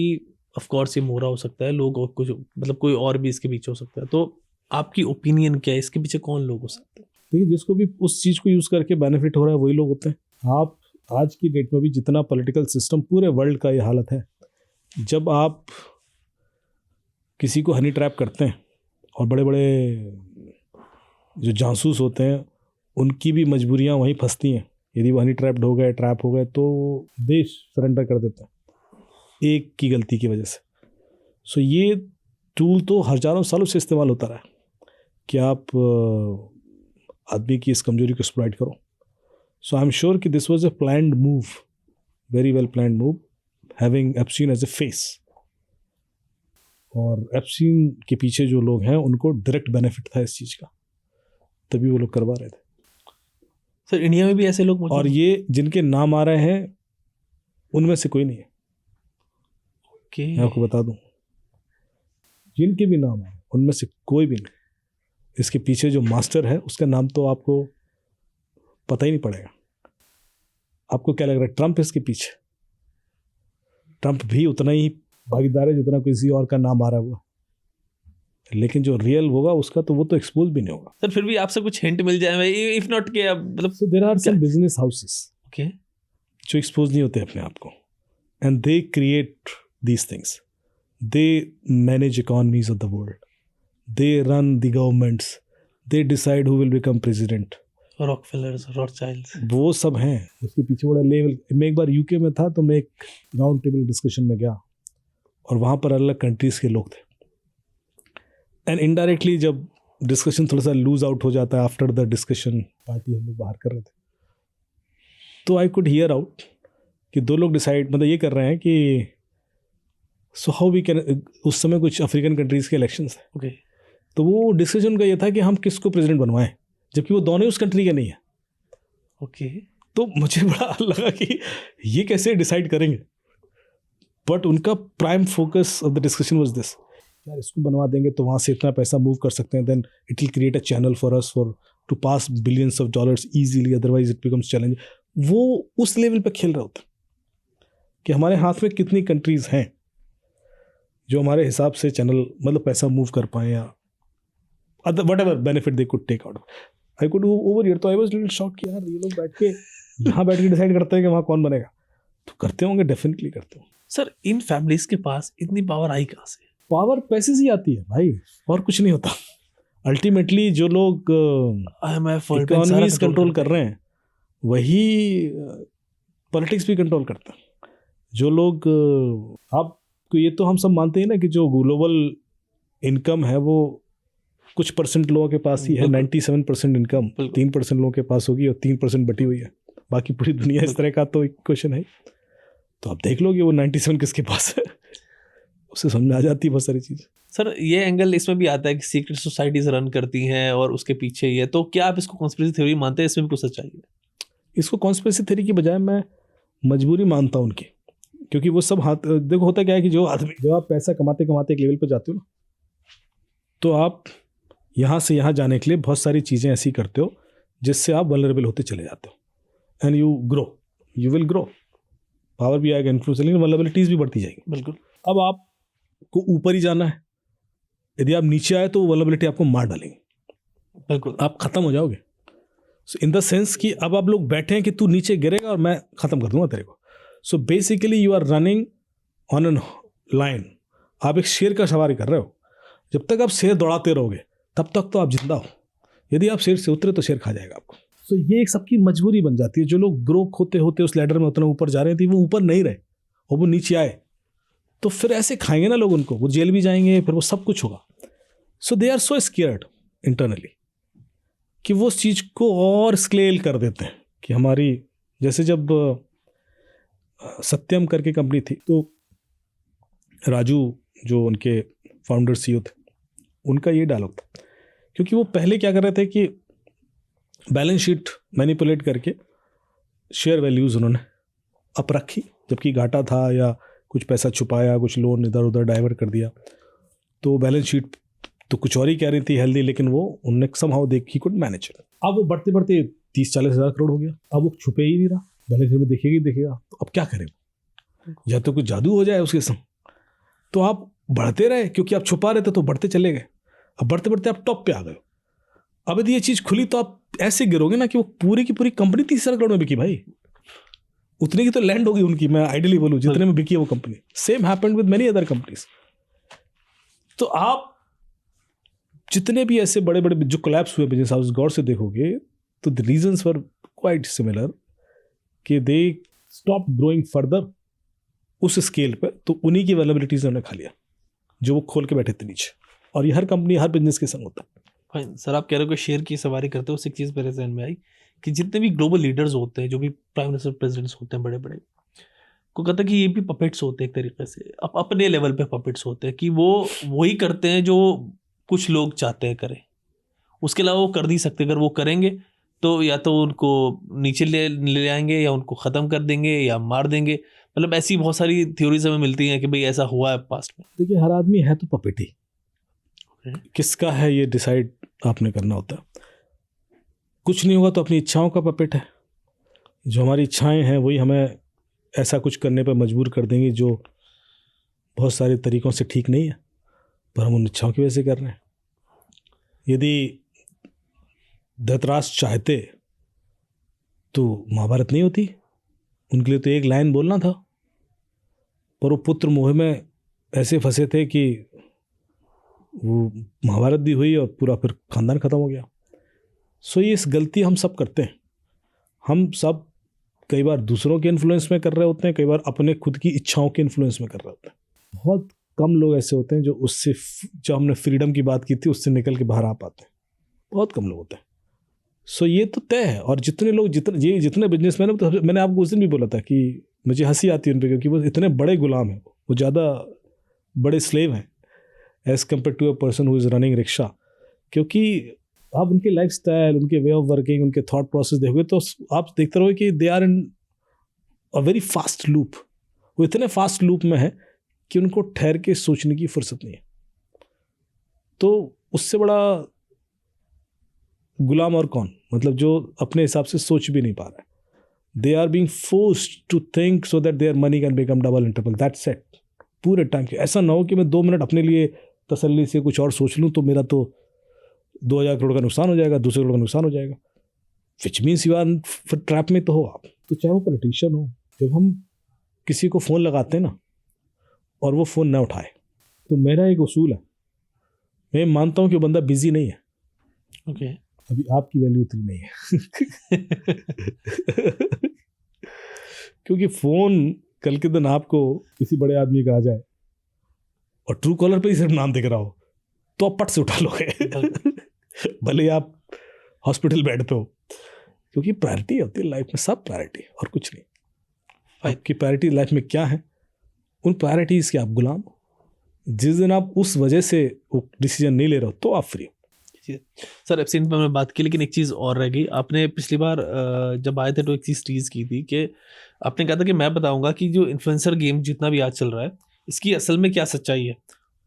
ऑफ कोर्स ये मोरा हो सकता है, लोग और कुछ, मतलब कोई और भी इसके पीछे हो सकता है, तो आपकी ओपिनियन क्या है, इसके पीछे कौन लोग हो सकते हैं? देखिए जिसको भी उस चीज़ को यूज़ करके बेनिफिट हो रहा है वही लोग होते हैं। आप आज की डेट में भी जितना पॉलिटिकल सिस्टम पूरे वर्ल्ड का ये हालत है, जब आप किसी को हनी ट्रैप करते हैं और बड़े बड़े जो जासूस होते हैं उनकी भी मजबूरियां वहीं फंसती हैं। यदि वो हनी ट्रैप हो गए तो देश सरेंडर कर देते हैं एक की गलती की वजह से। सो ये टूल तो हजारों सालों से इस्तेमाल होता रहा है कि आप आदमी की इस कमजोरी को एक्सप्लॉइट करो। सो आई एम श्योर कि this was a planned move, very well planned move, having Epstein as a face. और एप्स्टीन के पीछे जो लोग हैं उनको डायरेक्ट बेनिफिट था इस चीज़ का, तभी वो लोग करवा रहे थे। सर इंडिया में भी ऐसे लोग मौजूद और ये जिनके नाम आ रहे हैं उनमें से कोई नहीं है। मैं आपको बता दूं, जिनके भी नाम आए उनमें से कोई भी नहीं। इसके पीछे जो मास्टर है उसका नाम तो आपको पता ही नहीं पड़ेगा। आपको क्या लग रहा है ट्रंप इसके पीछे? ट्रंप भी उतना ही भागीदार है जितना किसी और का नाम आ रहा हुआ, लेकिन जो रियल होगा उसका तो वो तो एक्सपोज भी नहीं होगा। सर फिर भी आपसे कुछ हिंट मिल जाए, इफ नॉट के मतलब so there are some business houses okay जो एक्सपोज नहीं होते अपने आप को, and they create these things, they manage economies of the world, they run the governments, they decide who will become president. Rockefellers, Rothschilds, वो सब हैं उसके पीछे बड़ा लेवल। मैं एक बार यूके में था तो मैं एक राउंड टेबल डिस्कशन में गया और वहाँ पर अलग कंट्रीज़ के लोग थे, एंड इनडायरेक्टली जब डिस्कशन थोड़ा सा लूज आउट हो जाता है आफ्टर द डिस्कशन, पार्टी हम लोग बाहर कर रहे थे, तो आई कुड हियर आउट कि दो लोग डिसाइड मतलब ये कर रहे हैं कि सो हाउ वी कैन, उस समय कुछ अफ्रीकन कंट्रीज़ के इलेक्शंस थे, ओके तो वो डिस्कशन का ये था कि हम किसको प्रेसिडेंट बनवाएं, जबकि वो दोनों उस कंट्री के नहीं है। ओके तो मुझे बड़ा लगा कि ये कैसे डिसाइड करेंगे, बट उनका prime focus of the discussion was this, यार इसको बनवा देंगे तो वहाँ से इतना पैसा मूव कर सकते हैं, then it will create a channel for us for to pass billions of dollars easily, otherwise it becomes challenge. वो उस लेवल पे खेल रहे होते कि हमारे हाथ में कितनी कंट्रीज हैं जो हमारे हिसाब से चैनल मतलब पैसा मूव कर पाए या other whatever benefit they could take out. I could over here, तो आई वाज लिटिल शॉक कि यार ये लोग बैठ के डिसाइड करते हैं कि वहाँ कौन बनेगा। तो करते होंगे, डेफिनेटली करते होंगे। सर इन फैमिलीज के पास इतनी पावर आई कहाँ से? पावर पैसे से ही आती है भाई, और कुछ नहीं होता। अल्टीमेटली जो लोग इकोनॉमीज कंट्रोल कर रहे हैं वही पॉलिटिक्स भी कंट्रोल करते हैं। जो लोग आपको ये तो हम सब मानते हैं ना कि जो ग्लोबल इनकम है वो कुछ परसेंट लोगों के पास ही है, 97% इनकम 3% लोगों के पास होगी और 3% बटी हुई है, बाकी पूरी दुनिया इस तरह का तो एक क्वेश्चन है। तो आप देख लोगे वो 97 किसके पास है, उससे समझ में आ जाती है बहुत सारी चीज़। सर ये एंगल इसमें भी आता है कि सीक्रेट सोसाइटीज रन करती हैं और उसके पीछे ये, तो क्या आप इसको कॉन्स्पिरेसी थ्योरी मानते हैं? इसमें भी कुछ सच्चाई है? इसको कॉन्स्पिरेसी थ्योरी की बजाय मैं मजबूरी मानता हूँ उनकी, क्योंकि वो सब हाथ देखो होता क्या है कि जो आदमी जब आप पैसा कमाते कमाते एक लेवल पर जाते हो ना, तो आप यहाँ से यहाँ जाने के लिए बहुत सारी चीज़ें ऐसी करते हो जिससे आप वल्नरेबल होते चले जाते हो, and you grow, you will grow, power भी आएगा, इन्फ्लुएंस, लेकिन वल्नरेबिलिटीज़ भी बढ़ती जाएगी। बिल्कुल। अब आपको ऊपर ही जाना है, यदि आप नीचे आए तो वल्नरेबिलिटी आपको मार डालेंगे, बिल्कुल आप खत्म हो जाओगे। सो इन द सेंस कि अब आप लोग बैठे हैं कि तू नीचे गिरेगा और मैं खत्म कर दूंगा तेरे को। So basically you are running on an line, आप एक शेर का सवारी कर रहे हो। जब तक आप शेर दौड़ाते रहोगे तब तक तो आप जिंदा हो, यदि आप शेर से उतरे तो शेर खा जाएगा आपको। सो ये एक सबकी मजबूरी बन जाती है। जो लोग ग्रो होते होते उस लैडर में उतना ऊपर जा रहे थे, वो ऊपर नहीं रहे और वो नीचे आए, तो फिर ऐसे खाएंगे ना लोग उनको, वो जेल भी जाएंगे, फिर वो सब कुछ होगा। So they are so scared internally कि वो उस चीज़ को और स्केल कर देते हैं कि हमारी, जैसे जब सत्यम करके कंपनी थी तो राजू जो उनके फाउंडर सीईओ थे, उनका ये डायलॉग था, क्योंकि वो पहले क्या कर रहे थे कि बैलेंस शीट मैनिपुलेट करके शेयर वैल्यूज़ उन्होंने अप रखी, जबकि घाटा था या कुछ पैसा छुपाया, कुछ लोन इधर उधर डाइवर्ट कर दिया, तो बैलेंस शीट तो कुछ और ही कह रही थी हेल्दी, लेकिन वो उनने समहाउ देख ही कुड मैनेज। अब वो बढ़ते बढ़ते 30-40 हज़ार करोड़ हो गया, अब वो छुपे ही नहीं रहा, बैलेंस शीट में देखेगा, तो अब क्या करें, या तो कुछ जादू हो जाए उसके संग, तो आप बढ़ते रहे क्योंकि आप छुपा रहे थे तो बढ़ते चले गए, अब बढ़ते बढ़ते आप टॉप पे आ गए। अब यदि ये चीज़ खुली तो आप ऐसे गिरोगे ना कि वो पूरी की पूरी कंपनी 30 हज़ार करोड़ में बिकी भाई। उतनी की तो लैंड होगी उनकी, मैं आइडियली बोलूँ, जितने में बिकी है वो company. Same happened with many other companies. तो आप जितने भी ऐसे बड़े बड़े जो कोलैप्स हुए बिजनेस हाउस गौर से देखोगे तो the reasons were quite similar, कि दे स्टॉप ग्रोइंग फर्दर उस स्केल पे, तो उन्हीं की वेलेबिलिटीज उन्होंने खा लिया जो वो खोल के बैठे थे नीचे। और ये हर कंपनी हर बिजनेस के संग होता है। फाइन सर, आप कह रहे हो कि शेयर की सवारी करते हो, उससे एक चीज़ मेरे जहन में आई कि जितने भी ग्लोबल लीडर्स होते हैं, जो भी प्राइम मिनिस्टर प्रेसिडेंट्स होते हैं बड़े बड़े, को कहता है कि ये भी पपेट्स होते हैं एक तरीके से, अपने लेवल पे पपेट्स होते हैं, कि वो वही करते हैं जो कुछ लोग चाहते हैं करें, उसके अलावा वो कर नहीं सकते। अगर वो करेंगे तो या तो उनको नीचे ले आएंगे, या उनको ख़त्म कर देंगे, या मार देंगे। मतलब ऐसी बहुत सारी थ्योरीज हमें मिलती हैं कि भाई ऐसा हुआ है पास्ट में। देखिए, हर आदमी है तो पपेट ही, किसका है ये डिसाइड आपने करना होता है। कुछ नहीं होगा तो अपनी इच्छाओं का पपेट है। जो हमारी इच्छाएं हैं वही हमें ऐसा कुछ करने पर मजबूर कर देंगी जो बहुत सारे तरीक़ों से ठीक नहीं है, पर हम उन इच्छाओं की वजह से कर रहे हैं। यदि धृतराष्ट्र चाहते तो महाभारत नहीं होती, उनके लिए तो एक लाइन बोलना था, पर वो पुत्र मोह में ऐसे फंसे थे कि वो महाभारत भी हुई और पूरा फिर खानदान ख़त्म हो गया। सो ये इस गलती हम सब करते हैं। हम सब कई बार दूसरों के इन्फ्लुएंस में कर रहे होते हैं, कई बार अपने खुद की इच्छाओं के इन्फ्लुएंस में कर रहे होते हैं। बहुत कम लोग ऐसे होते हैं जो उससे, जो हमने फ्रीडम की बात की थी, उससे निकल के बाहर आ पाते हैं। बहुत कम लोग होते हैं। सो ये तो तय है। और जितने लोग, जितने बिजनेसमैन हैं, तो मैंने आपको उस दिन भी बोला था कि मुझे हंसी आती है उन पर, क्योंकि वो इतने बड़े गुलाम हैं, वो ज़्यादा बड़े स्लेव हैं as compared to a person who is running rickshaw. क्योंकि आप उनके लाइफ स्टाइल, उनके वे ऑफ वर्किंग, उनके थॉट प्रोसेस देखोगे तो आप देखते रहोगे कि they are in a very fast loop. वो इतने फास्ट लूप में है कि उनको ठहर के सोचने की फुर्सत नहीं है। तो उससे बड़ा गुलाम और कौन, मतलब जो अपने हिसाब से सोच भी नहीं पा रहा है। They are being forced to think so that their money can become double and triple, that's it पूरे टाइम के। ऐसा ना हो कि मैं 2 मिनट अपने लिए तसल्ली से कुछ और सोच लूँ तो मेरा तो 2000 करोड़ का नुकसान हो जाएगा, 200 करोड़ का नुकसान हो जाएगा। विच मीन्स यू आर फिर ट्रैप में तो हो आप। तो चाहे वो पॉलिटिशियन हो, जब हम किसी को फ़ोन लगाते हैं ना और वो फ़ोन ना उठाए, तो मेरा एक उसूल है, मैं मानता हूँ कि वो बंदा बिजी नहीं है। ओके, अभी आपकी वैल्यू उतनी नहीं है। क्योंकि फ़ोन कल के दिन आपको किसी बड़े आदमी का आ जाए और ट्रू कॉलर पे ही सिर्फ नाम दिख रहा हो तो आप पट से उठा लोगे, भले आप हॉस्पिटल बेड पे हो। क्योंकि प्रायोरिटी होती है लाइफ में, सब प्रायोरिटी और कुछ नहीं। आपकी प्रायोरिटी लाइफ में क्या है, उन प्रायोरिटीज़ के आप गुलाम हो। जिस दिन आप उस वजह से वो डिसीजन नहीं ले रहे हो तो आप फ्री हो। सर एप्सिन पर मैं बात की, लेकिन एक चीज़ और रह गई। आपने पिछली बार जब आए थे तो एक चीज़ टीज की थी कि आपने कहा था कि मैं बताऊंगा कि जो इन्फ्लुएंसर गेम जितना भी आज चल रहा है इसकी असल में क्या सच्चाई है,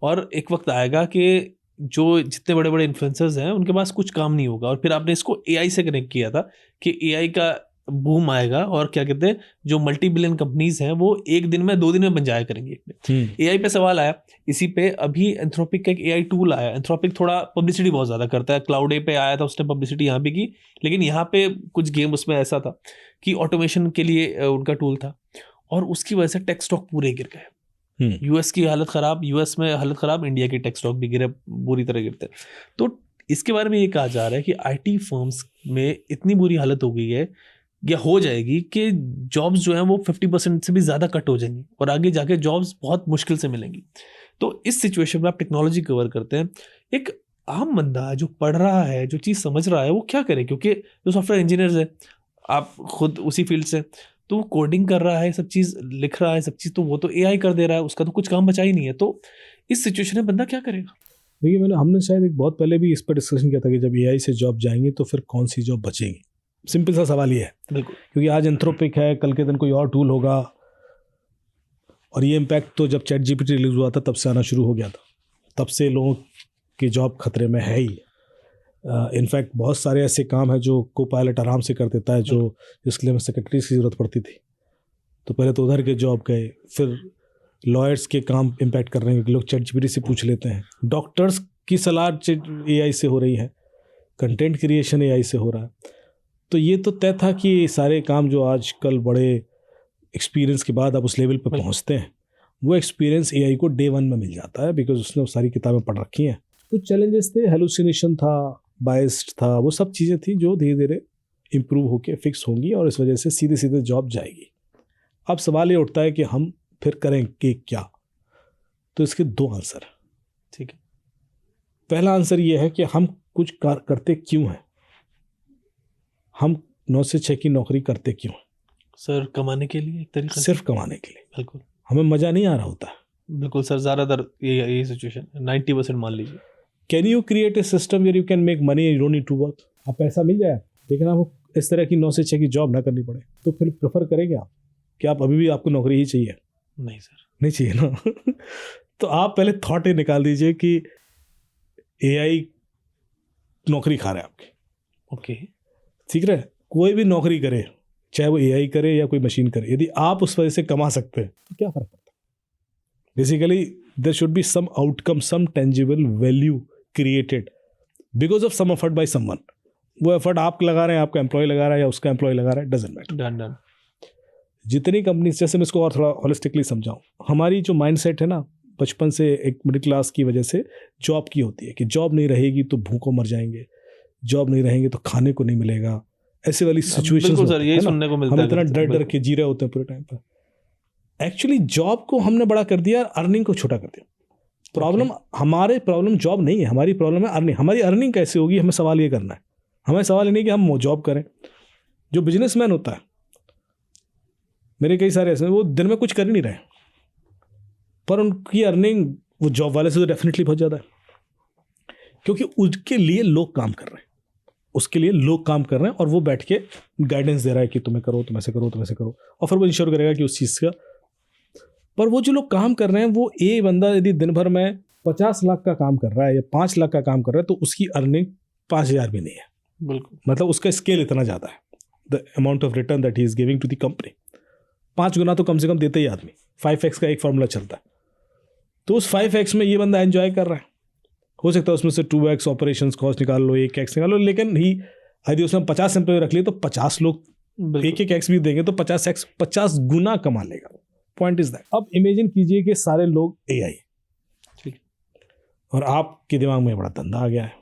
और एक वक्त आएगा कि जो जितने बड़े बड़े इन्फ्लुएंसर्स हैं उनके पास कुछ काम नहीं होगा। और फिर आपने इसको एआई से कनेक्ट किया था कि एआई का बूम आएगा और क्या कहते हैं, जो मल्टी बिलियन कंपनीज हैं वो 1 दिन में 2 दिन में बन जाया करेंगी। एआई पे सवाल आया, इसी पे अभी एंथ्रोपिक का एक एआई टूल आया। एंथ्रोपिक थोड़ा पब्लिसिटी बहुत ज़्यादा करता है, क्लाउड ए पे आया था, उसने पब्लिसिटी यहाँ पे की, लेकिन यहाँ पे कुछ गेम उसमें ऐसा था कि ऑटोमेशन के लिए उनका टूल था, और उसकी वजह से टेक स्टॉक पूरे गिर गए। यूएस की हालत ख़राब, यूएस में हालत ख़राब, इंडिया के टेक स्टॉक भी गिरे, बुरी तरह गिरते। तो इसके बारे में ये कहा जा रहा है कि आईटी फर्म्स में इतनी बुरी हालत हो गई है या हो जाएगी कि जॉब्स जो हैं वो 50% से भी ज़्यादा कट हो जाएंगी और आगे जाके जॉब्स बहुत मुश्किल से मिलेंगी। तो इस सिचुएशन में आप टेक्नोलॉजी कवर करते हैं, एक आम बंदा जो पढ़ रहा है, जो चीज़ समझ रहा है, वो क्या करे? क्योंकि जो सॉफ्टवेयर इंजीनियर्स है, आप खुद उसी फील्ड से, तो वो कोडिंग कर रहा है, सब चीज़ लिख रहा है, सब चीज़ तो वो तो एआई कर दे रहा है, उसका तो कुछ काम बचा ही नहीं है। तो इस सिचुएशन में बंदा क्या करेगा? देखिए, हमने शायद एक बहुत पहले भी इस पर डिस्कशन किया था कि जब एआई से जॉब जाएंगी तो फिर कौन सी जॉब बचेगी। सिंपल सा सवाल ये है। बिल्कुल, क्योंकि आज एंथ्रोपिक है, कल के दिन कोई और टूल होगा, और ये इम्पैक्ट तो जब चैट जीपीटी रिलीज हुआ था तब से आना शुरू हो गया था, तब से लोगों की जॉब खतरे में है ही। इनफैक्ट बहुत सारे ऐसे काम हैं जो को पायलट आराम से कर देता है, जो जिसके लिए हमें सेक्रेटरीज की ज़रूरत पड़ती थी। तो पहले तो उधर के जॉब गए, फिर लॉयर्स के काम इम्पैक्ट कर रहे हैं, लोग चैट जीपीटी से पूछ लेते हैं, डॉक्टर्स की सलाह एआई से हो रही है, कंटेंट क्रिएशन एआई से हो रहा है। तो ये तो तय था कि सारे काम जो आजकल बड़े एक्सपीरियंस के बाद आप उस लेवल पर पहुंचते हैं, वो एक्सपीरियंस एआई को डे 1 में मिल जाता है, बिकॉज उसने वो सारी किताबें पढ़ रखी हैं। कुछ चैलेंजेस थे, हेलुसिनेशन था, बायस्ड था, वो सब चीज़ें थी जो धीरे धीरे इम्प्रूव होके फिक्स होंगी और इस वजह से सीधे सीधे जॉब जाएगी। अब सवाल ये उठता है कि हम फिर करेंगे क्या? तो इसके 2 आंसर। ठीक है। पहला आंसर ये है कि हम कुछ करते क्यों हैं, हम 9 से 6 की नौकरी करते क्यों? सर कमाने के लिए, एक तरीके से। सिर्फ कमाने के लिए। बिल्कुल। हमें मज़ा नहीं आ रहा होता है। बिल्कुल सर, ज़्यादातर ये सिचुएशन 90% मान लीजिए। Can you create a system where you can make money, you don't need to work? आप पैसा मिल जाए लेकिन आपको इस तरह की 9 से 6 की जॉब ना करनी पड़े, तो फिर प्रेफर करेंगे आप कि आप अभी भी आपको नौकरी ही चाहिए? नहीं सर, नहीं चाहिए ना। तो आप पहले थॉट ये निकाल दीजिए कि एआई नौकरी खा रहा है आपकी। ओके। ठीक है, कोई भी नौकरी करे, चाहे वो एआई करे या कोई मशीन करे, यदि आप उस वजह से कमा सकते हैं तो क्या फर्क पड़ता है? Basically there should be some outcome, some tangible value created because of some effort by someone. वो एफर्ट आप लगा रहे हैं, आपका एम्प्लॉय लगा रहा है या उसका एम्प्लॉय लगा रहा है, डजंट मैटर। डन। जितनी कंपनी, जैसे मैं इसको और थोड़ा होलिस्टिकली समझाऊं, हमारी जो माइंडसेट है ना, बचपन से एक मिडिल क्लास की वजह से जॉब की होती है कि जॉब नहीं रहेगी तो भूखों मर जाएंगे, जॉब नहीं रहेंगे तो खाने को नहीं मिलेगा, ऐसे वाली सिचुएशंस बिल्कुल सर, यही सुनने को मिलता है। हम इतना डर डर के जी रहे होते हैं पूरे टाइम पर। एक्चुअली जॉब को हमने बड़ा कर दिया, अर्निंग को छोटा कर दिया। प्रॉब्लम जॉब नहीं है, हमारी प्रॉब्लम है अर्निंग। हमारी अर्निंग कैसे होगी, हमें सवाल ये करना है। हमें सवाल ये नहीं कि हम जॉब करें। जो बिजनेसमैन होता है, मेरे कई सारे ऐसे, वो दिन में कुछ कर ही नहीं रहे, पर उनकी अर्निंग वो जॉब वाले से तो डेफिनेटली बहुत ज़्यादा है, क्योंकि उसके लिए लोग काम कर रहे हैं, उसके लिए लोग काम कर रहे हैं और वो बैठ के गाइडेंस दे रहा है कि तुम्हें करो, तुम ऐसे करो, तुम ऐसे करो, और फिर वो इंश्योर करेगा कि उस चीज़ का। पर वो जो लोग काम कर रहे हैं, वो एक बंदा यदि दिन भर में 50 लाख का काम कर रहा है या 5 लाख का काम कर रहा है, तो उसकी अर्निंग 5,000 भी नहीं है। बिल्कुल। मतलब उसका स्केल इतना ज़्यादा है, the amount of return that he is giving to the company 5 गुना तो कम से कम देते ही आदमी। 5x का एक फॉर्मूला चलता है, तो उस 5x में ये बंदा एंजॉय कर रहा है। हो सकता है उसमें से 2x ऑपरेशन कॉस्ट निकाल लो, 1x निकाल लो, लेकिन ही यदि उसमें 50 एम्प्लॉय रख लिए तो 50 लोग एक x भी देंगे तो 50x 50 गुना कमा लेगा। Point is that. अब इमेजिन कीजिए कि सारे लोग एआई, ठीक, और आपके दिमाग में बड़ा धंधा आ गया है।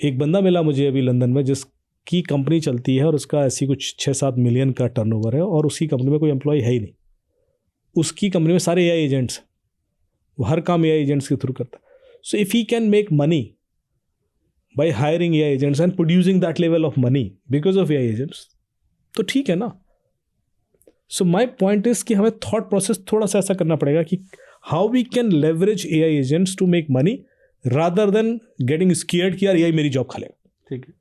एक बंदा मिला मुझे अभी लंदन में, जिसकी कंपनी चलती है और उसका ऐसी कुछ 6-7 मिलियन का टर्नओवर है, और उसकी कंपनी में कोई एम्प्लॉय है ही नहीं। उसकी कंपनी में सारे एआई एजेंट्स, वो हर काम एआई एजेंट्स के थ्रू करता है। So if he can make money by hiring AI agents and producing that level of money because of AI agents, तो ठीक है ना। सो माई पॉइंट इज कि हमें थॉट प्रोसेस थोड़ा सा ऐसा करना पड़ेगा कि how we can leverage AI agents to make money rather than getting scared कि यार एआई मेरी जॉब खा लेगा। ठीक है।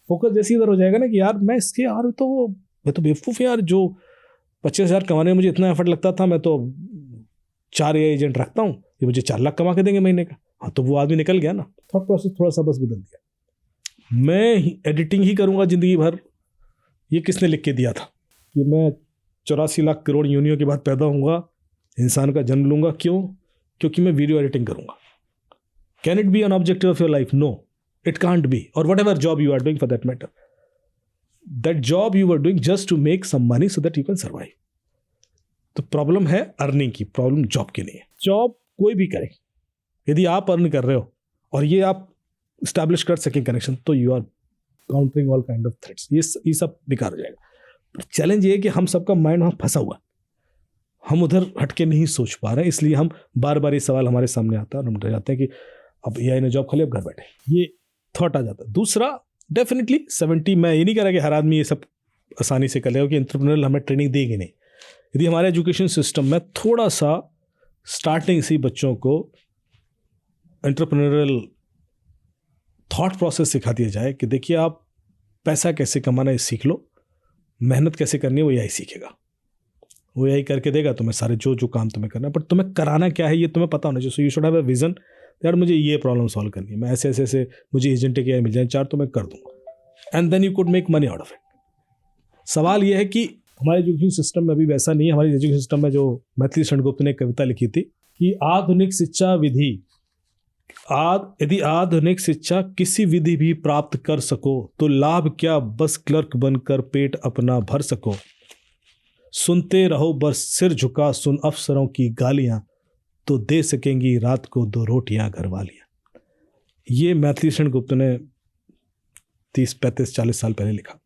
फोकस जैसे इधर हो जाएगा ना कि यार मैं इसके, यार मैं तो बेवकूफ़ यार, जो 25,000 कमाने में मुझे इतना एफर्ट लगता था, मैं तो 4 एआई एजेंट रखता हूँ, ये मुझे 4 लाख कमा के देंगे महीने का। हाँ, तो वो आदमी निकल गया ना। थॉट प्रोसेस थोड़ा सा बस बदल दिया। मैं एडिटिंग ही करूँगा ज़िंदगी भर, ये किसने लिख के दिया था कि मैं 84 लाख करोड़ योनियों के बाद पैदा होऊंगा, इंसान का जन्म लूंगा? क्यों? क्योंकि मैं वीडियो एडिटिंग करूंगा। Can it be an objective of your life? No, it can't be. और whatever job you are doing for that matter, that job you are doing just to make some money so that you can survive. तो problem है earning की, problem job की नहीं है। Job कोई भी करे, यदि आप अर्न कर रहे हो और ये आप स्टैब्लिश कर सकें कनेक्शन, तो you are countering all kind of threats, ये सब बेकार हो जाएगा। पर चैलेंज ये है कि हम सबका माइंड वहाँ फंसा हुआ, हम उधर हटके नहीं सोच पा रहे हैं, इसलिए हम बार बार ये सवाल हमारे सामने आता है और हम डर जाते हैं कि अब एआई ने जॉब खा ली, अब घर बैठे, ये थॉट आ जाता है। दूसरा, डेफिनेटली 70, मैं ये नहीं कह रहा कि हर आदमी ये सब आसानी से कर लेगा, कि एंटरप्रेन्योरल हमें ट्रेनिंग देगी नहीं। यदि हमारे एजुकेशन सिस्टम में थोड़ा सा स्टार्टिंग से ही बच्चों को एंटरप्रेन्योरल थॉट प्रोसेस सिखा दिया जाए कि देखिए आप पैसा कैसे कमाना है सीख लो, मेहनत कैसे करनी है वो यही सीखेगा, वो यही करके देगा तुम्हें सारे जो काम तुम्हें करना है, पर तुम्हें कराना क्या है ये तुम्हें पता होना चाहिए। So you should have a vision, यार मुझे ये प्रॉब्लम सॉल्व करनी है, मैं ऐसे ऐसे ऐसे मुझे एजेंट के मिल जाए 4 तो मैं कर दूंगा, and then you could make money out of it. सवाल ये है कि हमारे एजुकेशन सिस्टम में अभी वैसा नहीं है। हमारे एजुकेशन सिस्टम में, जो मैथिली शरणगुप्त ने एक कविता लिखी थी कि आधुनिक शिक्षा विधि, यदि आधुनिक शिक्षा किसी विधि भी प्राप्त कर सको तो लाभ क्या, बस क्लर्क बनकर पेट अपना भर सको। सुनते रहो बस सिर झुका सुन अफसरों की गालियां, तो दे सकेंगी रात को 2 रोटियां घरवालियां। ये मैथिली शरण गुप्त ने 30, 35, 40 साल पहले लिखा।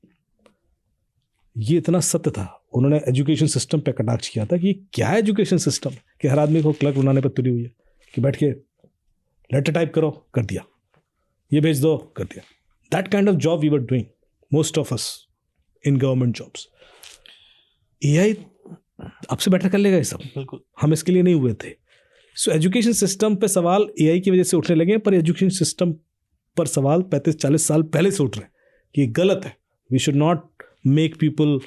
ये इतना सत्य था। उन्होंने एजुकेशन सिस्टम पे कटाक्ष किया था कि क्या है एजुकेशन सिस्टम, कि हर आदमी को क्लर्क बनाने पर तुली हुई है कि बैठ के लेटर टाइप करो, कर दिया, ये भेज दो, कर दिया। That kind of job we were doing most of us in government jobs. AI आपसे बेटर कर लेगा ये सब, बिल्कुल। हम इसके लिए नहीं हुए थे। सो एजुकेशन सिस्टम पे सवाल एआई की वजह से उठने लगे हैं, पर एजुकेशन सिस्टम पर सवाल 35-40 साल पहले से उठ रहे हैं कि ये गलत है। We should not make people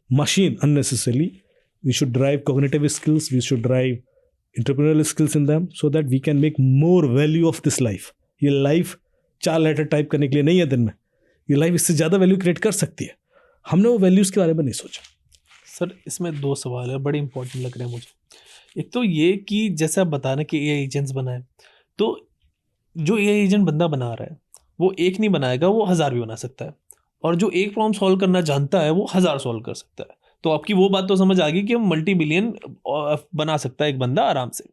machine unnecessarily. We should drive cognitive skills, we should drive entrepreneurial skills in them so that we can make more value of this life. ये लाइफ 4 लेटर टाइप करने के लिए नहीं है दिन में, ये life इससे ज़्यादा वैल्यू क्रिएट कर सकती है। हमने वो वैल्यूज़ के बारे में नहीं सोचा। सर इसमें 2 सवाल है, बड़े इंपॉर्टेंट लग रहे हैं मुझे। एक तो ये कि जैसे आप बता रहे हैं कि एआई एजेंट्स बनाए, तो जो एआई एजेंट बंदा बना रहा है वो एक नहीं बनाएगा, वो 1000 भी बना सकता है, और जो एक प्रॉब्लम सॉल्व करना जानता है वो 1000 सॉल्व कर सकता है। तो आपकी वो बात तो समझ आ गई कि मल्टी बिलियन बना सकता है एक बंदा आराम से।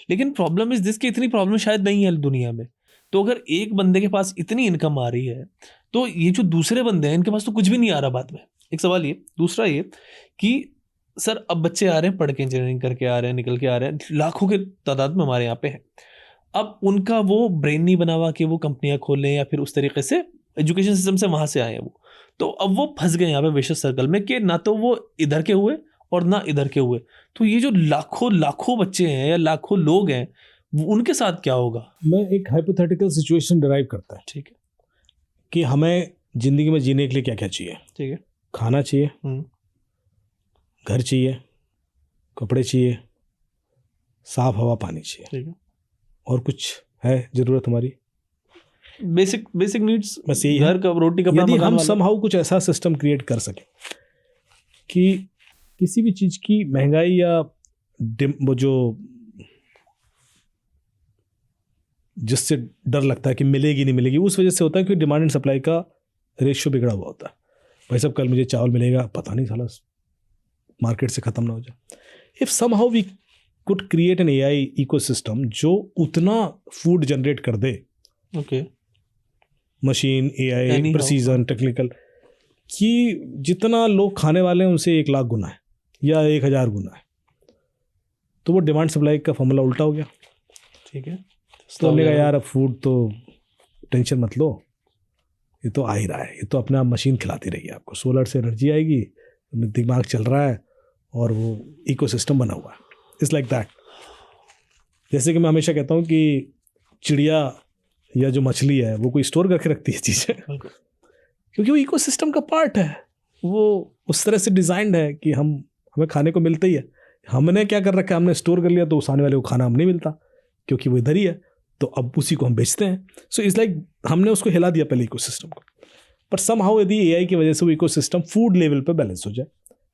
लेकिन प्रॉब्लम इज दिस कि इतनी प्रॉब्लम शायद नहीं है दुनिया में। तो अगर एक बंदे के पास इतनी इनकम आ रही है, तो ये जो दूसरे बंदे हैं इनके पास तो कुछ भी नहीं आ रहा बाद में। एक सवाल ये। दूसरा ये कि सर अब बच्चे आ रहे हैं, पढ़ के इंजीनियरिंग करके आ रहे हैं, निकल के आ रहे हैं, लाखों के तादाद में हमारे यहाँ पे है। अब उनका वो ब्रेन नहीं बना हुआ कि वो कंपनियां खोलें या फिर उस तरीके से एजुकेशन सिस्टम से वहाँ से आए हैं वो। तो अब वो फंस गए यहाँ पे विशेष सर्कल में कि ना तो वो इधर के हुए और ना इधर के हुए। तो ये जो लाखों बच्चे हैं या लाखों लोग हैं, उनके साथ क्या होगा? मैं एक हाइपोथेटिकल सिचुएशन डिराइव करता है, ठीक है, कि हमें ज़िंदगी में जीने के लिए क्या क्या चाहिए। ठीक है, खाना चाहिए, घर चाहिए, कपड़े चाहिए, साफ हवा पानी चाहिए, ठीक है, और कुछ है ज़रूरत हमारी? बेसिक नीड्स बस यही घर का, रोटी कपड़ा यदि मकान हम वाला। समहाउ कुछ ऐसा सिस्टम क्रिएट कर सकें कि किसी भी चीज़ की महंगाई या वो जो जिससे डर लगता है कि मिलेगी नहीं मिलेगी, उस वजह से होता है कि डिमांड एंड सप्लाई का रेशियो बिगड़ा हुआ होता है। भाई साहब कल मुझे चावल मिलेगा, पता नहीं साला मार्केट से ख़त्म ना हो जाए। If somehow we could create an AI ecosystem जो उतना फूड जनरेट कर दे, okay, machine, AI, precision, technical, कि जितना लोग खाने वाले हैं उनसे 1 लाख गुना है या 1000 गुना है, तो वो डिमांड सप्लाई का फॉर्मूला उल्टा हो गया। ठीक है, तो हमने कहा यार अब फूड तो टेंशन मत लो, ये तो आ ही रहा है, ये तो अपने आप मशीन खिलाती रहेगी आपको, सोलर से एनर्जी आएगी, दिमाग चल रहा है और वो इकोसिस्टम बना हुआ है। It's like that. जैसे कि मैं हमेशा कहता हूँ कि चिड़िया या जो मछली है वो कोई स्टोर करके रखती है चीज़ें, क्योंकि वो इकोसिस्टम का पार्ट है, वो उस तरह से डिज़ाइंड है कि हमें खाने को मिलता ही है। हमने क्या कर रखा है, हमने स्टोर कर लिया, तो उस आने वाले को खाना हम नहीं मिलता क्योंकि वो इधर ही है, तो अब उसी को हम बेचते हैं। सो इट्स लाइक हमने उसको हिला दिया पहले इकोसिस्टम को। बट समहाउ यदि एआई की वजह से वो इकोसिस्टम फूड लेवल पे बैलेंस हो जाए,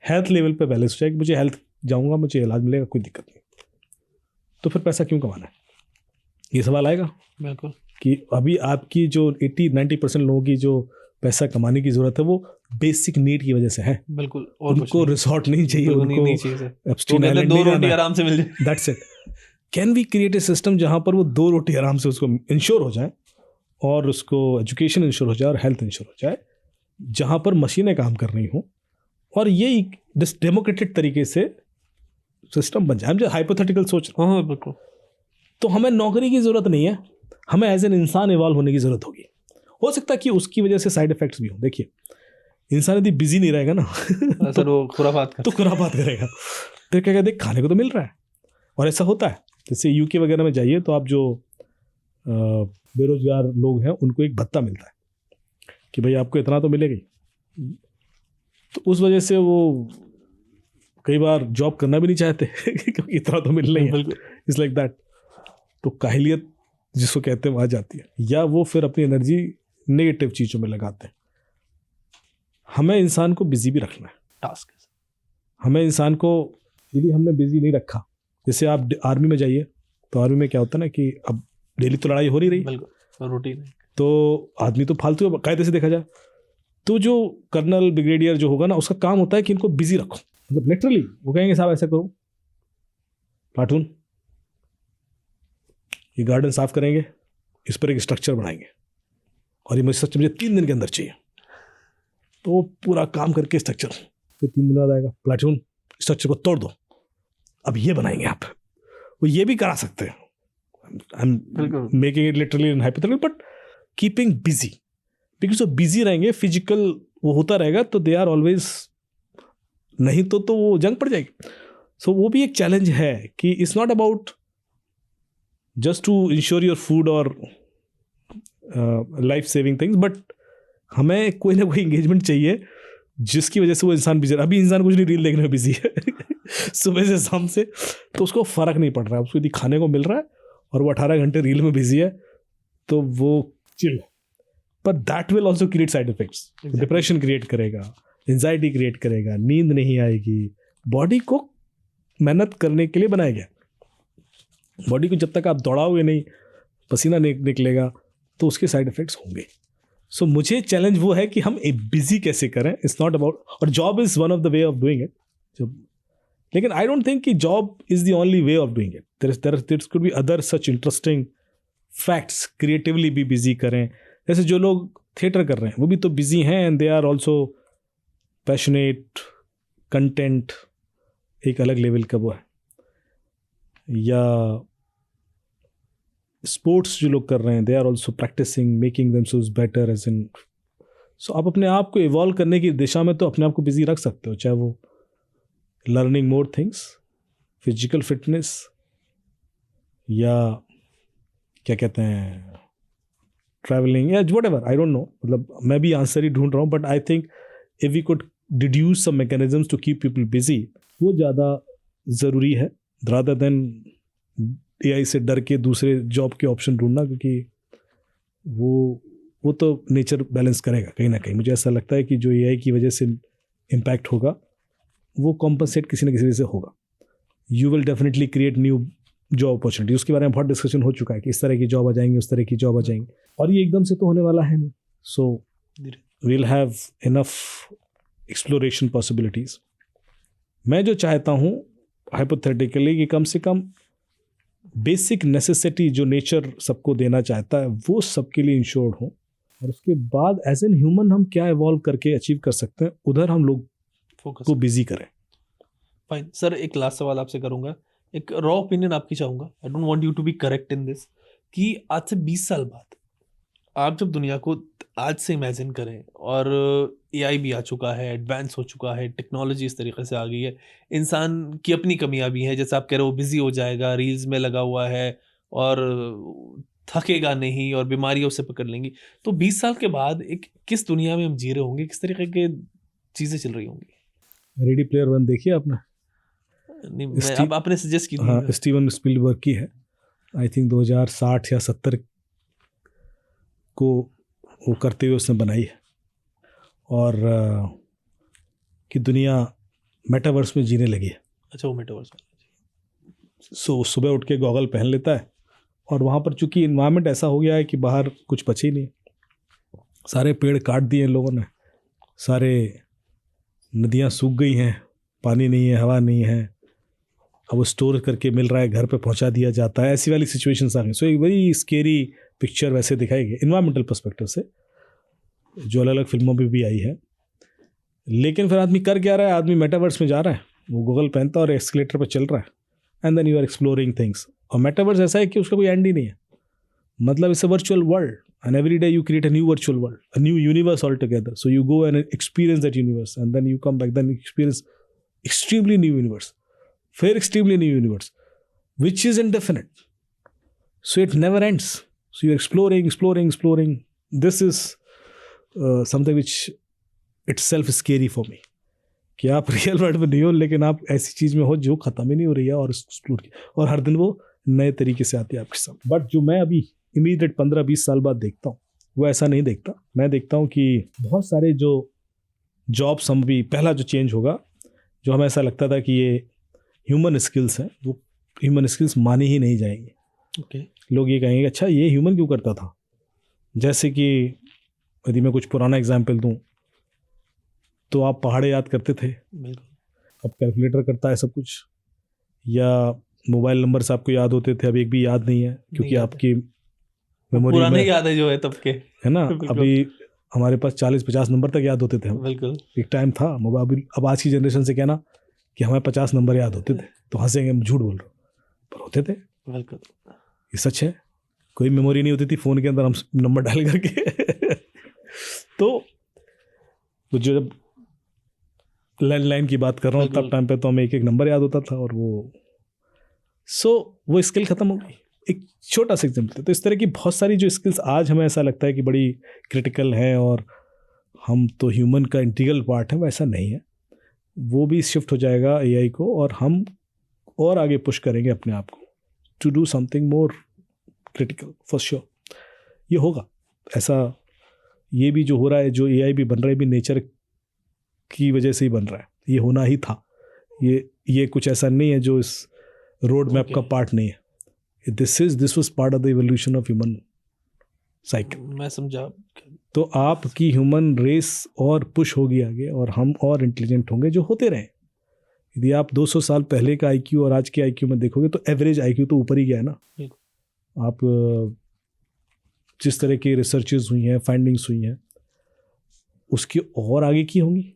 हेल्थ लेवल पे बैलेंस हो जाए, कि मुझे हेल्थ जाऊँगा, मुझे इलाज मिलेगा, कोई दिक्कत नहीं, तो फिर पैसा क्यों कमाना है? ये सवाल आएगा। बिल्कुल, कि अभी आपकी जो 80-90% लोगों की जो पैसा कमाने की जरूरत है वो बेसिक नीड की वजह से है। बिल्कुल, और उनको रिसोर्ट नहीं चाहिए, उनको एब्स्टीन आइलैंड 2 रोटी आराम से मिल जाए। That's it. Can we create a system जहाँ पर वो 2 रोटी आराम से उसको इंश्योर हो जाए, और उसको एजुकेशन इंश्योर हो जाए और हेल्थ इंश्योर हो जाए, जहाँ पर मशीनें काम कर रही हों, और ये डेमोक्रेटिक तरीके से सिस्टम बन जाए। हम जो हाइपोथेटिकल सोच रहे हैं, हाँ बिल्कुल, तो हमें नौकरी की ज़रूरत नहीं है, हमें एज एन इंसान इवॉल्व होने की ज़रूरत होगी। हो सकता है कि उसकी वजह से साइड इफेक्ट्स भी हों। देखिए, इंसान यदि बिजी नहीं रहेगा ना सर वो खुराफात करेगा, फिर क्या कहते, खाने को तो मिल रहा है। और ऐसा होता है, जैसे यूके वगैरह में जाइए तो आप जो बेरोजगार लोग हैं उनको एक भत्ता मिलता है कि भाई आपको इतना तो मिलेगा ही। तो उस वजह से वो कई बार जॉब करना भी नहीं चाहते क्योंकि इतना तो मिल रही है। It's like that. तो काहिलियत जिसको कहते हैं वहाँ जाती है, या वो फिर अपनी एनर्जी नेगेटिव चीज़ों में लगाते हैं। हमें इंसान को बिजी भी रखना है, टास्क है। हमें इंसान को यदि हमने बिजी नहीं रखा, जैसे आप आर्मी में जाइए तो आर्मी में क्या होता है ना कि अब डेली तो लड़ाई हो नहीं रही, बिल्कुल रूटीन है, तो आदमी तो फालतू है कायदे से देखा जाए। तो जो कर्नल ब्रिगेडियर जो होगा ना, उसका काम होता है कि इनको बिजी रखो, मतलब लिटरली वो कहेंगे साहब ऐसा करो, प्लाटून ये गार्डन साफ करेंगे, इस पर एक स्ट्रक्चर बनाएंगे और ये स्ट्रक्चर मुझे 3 दिन के अंदर चाहिए। तो वो पूरा काम करके स्ट्रक्चर फिर 3 दिन बाद आएगा, प्लाटून स्ट्रक्चर को तोड़ दो, अब ये बनाएंगे आप। वो ये भी करा सकते हैं, I am making it literally in hypothetical but keeping busy, because वो बिजी रहेंगे, फिजिकल वो होता रहेगा तो दे आर ऑलवेज, नहीं तो वो जंग पड़ जाएगी। सो वो भी एक चैलेंज है कि it's not about just to insure your food और लाइफ सेविंग थिंग्स, बट हमें कोई ना कोई इंगेजमेंट चाहिए जिसकी वजह से वो इंसान बिजी। अभी इंसान कुछ नहीं, रील देखने में बिजी है सुबह से शाम से, तो उसको फ़र्क नहीं पड़ रहा है, उसको यदि खाने को मिल रहा है और वो 18 घंटे रील में बिजी है तो वो चिल। पर that will also create side effects, depression create करेगा, एंजाइटी क्रिएट करेगा, नींद नहीं आएगी। बॉडी को मेहनत करने के लिए बनाया गया, बॉडी को जब तक आप दौड़ाओगे नहीं, पसीना नहीं निकलेगा तो उसके साइड इफेक्ट्स होंगे। सो मुझे चैलेंज वो है कि हम बिजी कैसे करें, इट्स नॉट अबाउट, और job is one of the way of doing it. लेकिन आई डोंट थिंक कि job is the only way of doing it, there could be other such interesting facts, creatively भी busy करें। जैसे जो लोग theatre कर रहे हैं वो भी तो बिजी हैं and they are also passionate, content एक अलग लेवल का वो है। या स्पोर्ट्स जो लोग कर रहे हैं, they are also practicing, making themselves better as in. So आप अपने आप को इवॉल्व करने की दिशा में तो अपने आप को बिजी रख सकते हो, चाहे वो learning more things, physical fitness, या क्या कहते हैं ट्रैवलिंग, या व्हाटएवर, आई डोंट नो। मतलब मैं भी आंसर ही ढूंढ रहा हूँ, but I think if we could deduce some mechanisms to keep people busy, वो ज़्यादा ज़रूरी है रादर देन एआई से डर के दूसरे जॉब के ऑप्शन ढूंढना, क्योंकि वो तो नेचर बैलेंस करेगा कहीं ना कहीं। मुझे ऐसा लगता है कि जो एआई की वजह से इम्पैक्ट होगा वो कॉम्पनसेट किसी न किसी वजह से होगा। You will definitely create new job opportunity, उसके बारे में बहुत डिस्कशन हो चुका है कि इस तरह की जॉब आ जाएंगी, उस तरह की जॉब आ जाएंगी, और ये एकदम से तो होने वाला है नहीं। So we'll have enough exploration possibilities. मैं जो चाहता हूँ हाइपोथेटिकली कि कम से कम बेसिक नेसेसिटी जो नेचर सबको देना चाहता है वो सबके लिए इंश्योर्ड हो, और उसके बाद एज एन ह्यूमन हम क्या इवॉल्व करके अचीव कर सकते हैं उधर हम लोग फोकस को बिजी करें। फाइन सर, एक लास्ट सवाल आपसे करूंगा, एक रॉ ओपिनियन आपकी चाहूंगा, I don't want you to be correct in this, कि आज से 20 साल बाद आप जब दुनिया को आज से इमेजिन करें, और एआई भी आ चुका है, एडवांस हो चुका है, टेक्नोलॉजी इस तरीके से आ गई है, इंसान की अपनी कमियां भी हैं, जैसे आप कह रहे हो बिजी हो जाएगा, रील्स में लगा हुआ है और थकेगा नहीं और बीमारियों से पकड़ लेंगी, तो 20 साल के बाद एक किस दुनिया में हम जी रहे होंगे, किस तरीके के चीज़ें चल रही होंगी? रेडी प्लेयर वन देखिए आपने? नहीं, अब आपने सजेस्ट की। हाँ, स्टीवन स्पीलबर्ग की है, आई थिंक 2060 या 70 को वो करते हुए उसने बनाई है, और कि दुनिया मेटावर्स में जीने लगी है। अच्छा, वो मेटावर्स। सो सुबह उठ के गॉगल पहन लेता है, और वहाँ पर चूंकि इन्वायरमेंट ऐसा हो गया है कि बाहर कुछ बचे ही नहीं, सारे पेड़ काट दिए इन लोगों ने, सारे नदियाँ सूख गई हैं, पानी नहीं है, हवा नहीं है, अब वो स्टोर करके मिल रहा है, घर पे पहुंचा दिया जाता है, ऐसी वाली सिचुएशंस आ गई। सो एक वेरी स्केरी पिक्चर वैसे दिखाई गई इन्वायरमेंटल पर्सपेक्टिव से, जो अलग अलग फिल्मों में भी आई है। लेकिन फिर आदमी कर क्या रहा है, आदमी मेटावर्स में जा रहा है, वो गूगल पहनता और एस्केलेटर पर चल रहा है, and then you are exploring things. और मेटावर्स ऐसा है कि उसका कोई एंड ही नहीं है, मतलब it's a virtual world, and every day you create a new virtual world, a new universe all together. So you go and experience that universe, and then you come back, then experience extremely new universe, फिर extremely new universe which is indefinite, so it never ends. So you exploring. This is something which itself scary for me, कि आप real world में नहीं हो, लेकिन आप ऐसी चीज़ में हो जो ख़त्म ही नहीं हो रही है, और एक्सप्लोर की, और हर दिन वो नए तरीके से आती है आपके साथ। बट जो मैं अभी इमीडिएट 15-20 साल बाद देखता हूँ वो ऐसा नहीं देखता। मैं देखता हूँ कि बहुत सारे जो जॉब्स हम भी, पहला जो चेंज होगा, जो हमें ऐसा लगता था कि ये ह्यूमन स्किल्स हैं, वो ह्यूमन स्किल्स मानी ही नहीं जाएंगी। Okay. लोग ये कहेंगे अच्छा ये ह्यूमन क्यों करता था। जैसे कि यदि मैं कुछ पुराना एग्जाम्पल दूँ तो आप पहाड़े याद करते थे, अब कैलकुलेटर करता है सब कुछ, या मोबाइल नंबर से आपको याद होते थे, अब एक भी याद नहीं है क्योंकि नहीं आपकी मेमोरी पुराने में याद है जो है तब के। है ना। बिल्कुल। अभी हमारे पास 40-50 नंबर तक याद होते थे हम, बिल्कुल एक टाइम था मोबाइल। अब आज की जनरेशन से कहना कि हमें 50 नंबर याद होते थे तो हंसेंगे, हम झूठ बोल रहे हो, पर होते थे, बिल्कुल। ये सच है। कोई मेमोरी नहीं होती थी फ़ोन के अंदर, हम नंबर डाल करके तो वो जो जब लैंडलाइन की बात कर रहा हूँ तब बिल्कुल। टाइम पे तो हमें एक एक नंबर याद होता था, और वो स्किल ख़त्म हो गई। एक छोटा सा एग्जाम्पल, तो इस तरह की बहुत सारी जो स्किल्स आज हमें ऐसा लगता है कि बड़ी क्रिटिकल हैं और हम तो ह्यूमन का इंटीग्रल पार्ट है, वैसा नहीं है। वो भी शिफ्ट हो जाएगा एआई को, और हम और आगे पुश करेंगे अपने आप को to do something more critical for sure. ये होगा ऐसा। ये भी जो हो रहा है, जो एआई भी बन रहा है, भी नेचर की वजह से ही बन रहा है, ये होना ही था। ये कुछ ऐसा नहीं है जो इस रोड मैप का पार्ट नहीं है। This was part of the evolution of human cycle. मैं समझा। तो आपकी ह्यूमन रेस और पुश होगी आगे, और हम और इंटेलिजेंट होंगे, जो होते रहे। यदि आप 200 साल पहले का आईक्यू और आज के आईक्यू में देखोगे तो एवरेज आईक्यू तो ऊपर ही गया है ना। आप जिस तरह की रिसर्चेज हुई हैं, फाइंडिंग्स हुई हैं, उसकी और आगे की होंगी,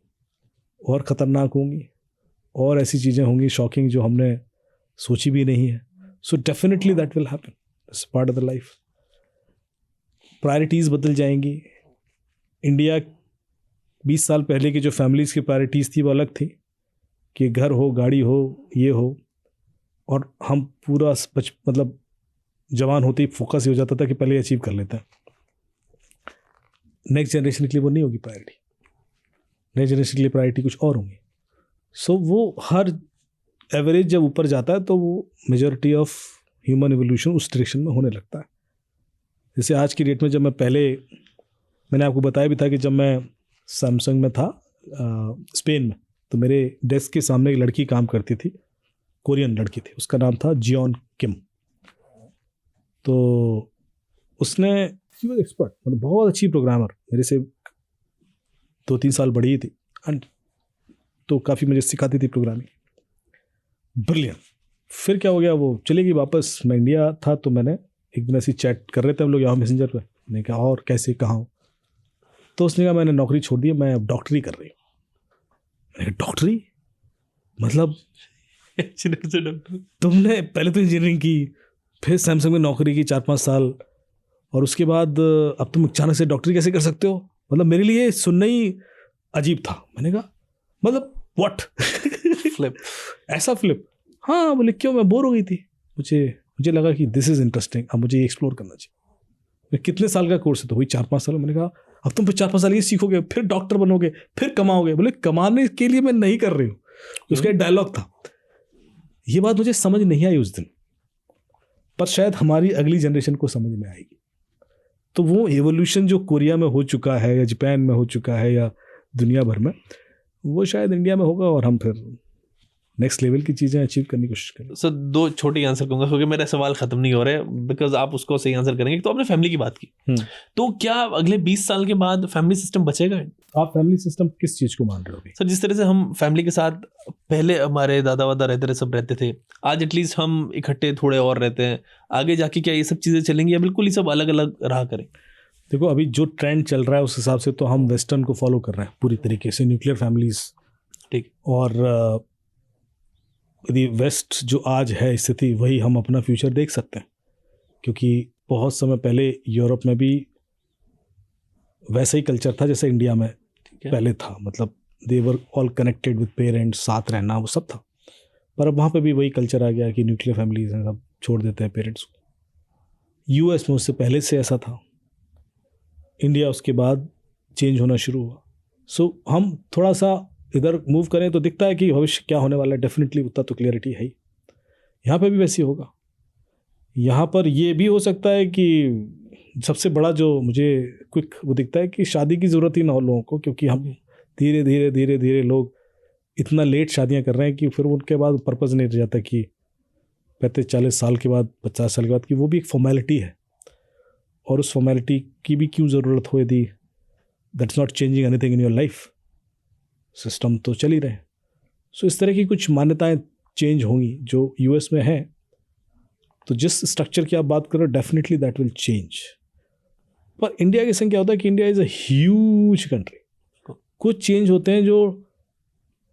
और ख़तरनाक होंगी, और ऐसी चीज़ें होंगी शॉकिंग जो हमने सोची भी नहीं है। So definitely that will happen, it's part of the life. Priorities बदल जाएंगी। इंडिया 20 साल पहले की जो फैमिलीज़ की प्रायोरिटीज़ थी वो अलग थी, कि घर हो, गाड़ी हो, ये हो, और हम पूरा मतलब जवान होते ही फोकस ही हो जाता था कि पहले अचीव कर लेते हैं। नेक्स्ट जनरेशन के लिए वो नहीं होगी प्रायोरिटी। नेक्स्ट जनरेशन के लिए प्रायोरिटी कुछ और होंगी। सो वो हर एवरेज जब ऊपर जाता है तो वो मेजॉरिटी ऑफ ह्यूमन एवोल्यूशन उस डायरेक्शन में होने लगता है। जैसे आज की डेट में, जब मैंने आपको बताया भी था कि जब मैं सैमसंग में था स्पेन में, तो मेरे डेस्क के सामने एक लड़की काम करती थी, कोरियन लड़की थी, उसका नाम था जियोन किम। तो उसने, शी वॉज एक्सपर्ट, मतलब बहुत अच्छी प्रोग्रामर, मेरे से 2-3 साल बड़ी ही थी, एंड तो काफ़ी मुझे सिखाती थी प्रोग्रामिंग, ब्रिलियंट। फिर क्या हो गया, वो चली गई वापस। मैं इंडिया था, तो मैंने एक दिन ऐसी चैट कर रहे थे हम लोग यहाँ मैसेंजर पर, मैंने कहा और कैसे, कहाँ हो? तो उसने कहा मैंने नौकरी छोड़ दी, मैं अब डॉक्टरी कर रही हूँ। मैंने कहा डॉक्टरी मतलब डॉक्टर तुमने पहले तो इंजीनियरिंग की, फिर सैमसंग में नौकरी की 4-5 साल, और उसके बाद अब तुम अचानक से डॉक्टरी कैसे कर सकते हो? मतलब मेरे लिए सुनना ही अजीब था। मैंने कहा मतलब व्हाट फ्लिप ऐसा फ्लिप? हाँ, बोले क्यों? मैं बोर हो गई थी, मुझे लगा कि दिस इज़ इंटरेस्टिंग, अब मुझे ये एक्सप्लोर करना चाहिए। कितने साल का कोर्स है? तो वही 4-5 साल। मैंने कहा अब तुम फिर 4-5 साल ये सीखोगे, फिर डॉक्टर बनोगे, फिर कमाओगे। बोले कमाने के लिए मैं नहीं कर रही हूँ। उसका एक डायलॉग था। ये बात मुझे समझ नहीं आई उस दिन, पर शायद हमारी अगली जनरेशन को समझ में आएगी। तो वो एवोल्यूशन जो कोरिया में हो चुका है, या जापान में हो चुका है, या दुनिया भर में, वो शायद इंडिया में होगा, और हम फिर नेक्स्ट लेवल की चीज़ें अचीव करने की कोशिश करें। सर 2 छोटी आंसर कहूँगा क्योंकि मेरे सवाल खत्म नहीं हो रहे, बिकॉज आप उसको सही आंसर करेंगे। तो आपने फैमिली की बात की, तो क्या अगले 20 साल के बाद फैमिली सिस्टम बचेगा? आप फैमिली सिस्टम किस चीज़ को मान रहे हो? सर जिस तरह से हम फैमिली के साथ पहले हमारे दादा वादा रहते थे, सब रहते थे, आज एटलीस्ट हम इकट्ठे थोड़े और रहते हैं, आगे जाके क्या ये सब चीज़ें चलेंगी या बिल्कुल ये सब अलग अलग रहा करें? देखो, अभी जो ट्रेंड चल रहा है उस हिसाब से तो हम वेस्टर्न को फॉलो कर रहे हैं पूरी तरीके से, न्यूक्लियर फैमिलीज। ठीक। और यदि वेस्ट जो आज है स्थिति, वही हम अपना फ्यूचर देख सकते हैं, क्योंकि बहुत समय पहले यूरोप में भी वैसा ही कल्चर था जैसे इंडिया में पहले था। मतलब they were all connected with parents, साथ रहना, वो सब था। पर अब वहाँ पे भी वही कल्चर आ गया कि न्यूक्लियर फैमिलीज हैं, सब छोड़ देते हैं पेरेंट्स को। यूएस में उससे पहले से ऐसा था, इंडिया उसके बाद चेंज होना शुरू हुआ। सो हम थोड़ा सा इधर मूव करें तो दिखता है कि भविष्य क्या होने वाला है, डेफिनेटली उतना तो क्लियरिटी है ही। यहाँ पे भी वैसे ही होगा। यहाँ पर ये भी हो सकता है कि सबसे बड़ा जो मुझे क्विक वो दिखता है कि शादी की ज़रूरत ही ना हो लोगों को, क्योंकि हम धीरे धीरे धीरे धीरे लोग इतना लेट शादियाँ कर रहे हैं कि फिर उनके बाद पर्पज़ नहीं रह जाता कि 35-40 साल के बाद, 50 साल के बाद, कि वो भी एक फॉर्मेलिटी है। और उस फॉर्मेलिटी की भी क्यों ज़रूरत हो यदि that's not changing anything in your life? System तो चल ही रहे हैं। सो इस तरह की कुछ मान्यताएं चेंज होंगी जो यूएस में हैं। तो जिस स्ट्रक्चर की आप बात कर रहे हो डेफिनेटली दैट विल चेंज। पर इंडिया के संग क्या होता है कि India is a huge country. कुछ चेंज होते हैं जो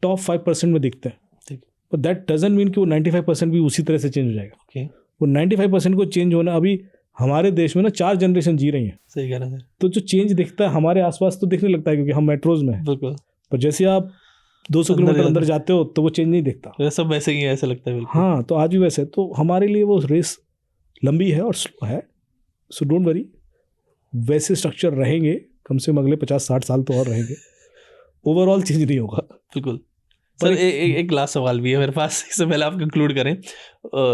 टॉप 5% में दिखते हैं, पर दैट डजंट मीन कि वो 95% भी उसी तरह से चेंज हो जाएगा। वो 95% को चेंज होना, अभी हमारे देश में ना 4 जनरेशन जी रही हैं। सही कह रहे हैं। तो जो चेंज दिखता है हमारे आसपास तो दिखने लगता है क्योंकि हम मेट्रोज में हैं। बिल्कुल। पर जैसे आप 200 किलोमीटर अंदर जाते हो तो वो चेंज नहीं दिखता। सब वैसे ही है, ऐसा लगता है। बिल्कुल। हाँ, तो आज भी वैसे। तो हमारे लिए वो रेस लंबी है और स्लो है। सो डोंट वरी, वैसे स्ट्रक्चर रहेंगे कम से कम अगले 50-60 साल तो और रहेंगे। ओवरऑल चेंज नहीं होगा। बिल्कुल। सर एक लास्ट सवाल भी है मेरे पास, इससे पहले आप कंक्लूड करें।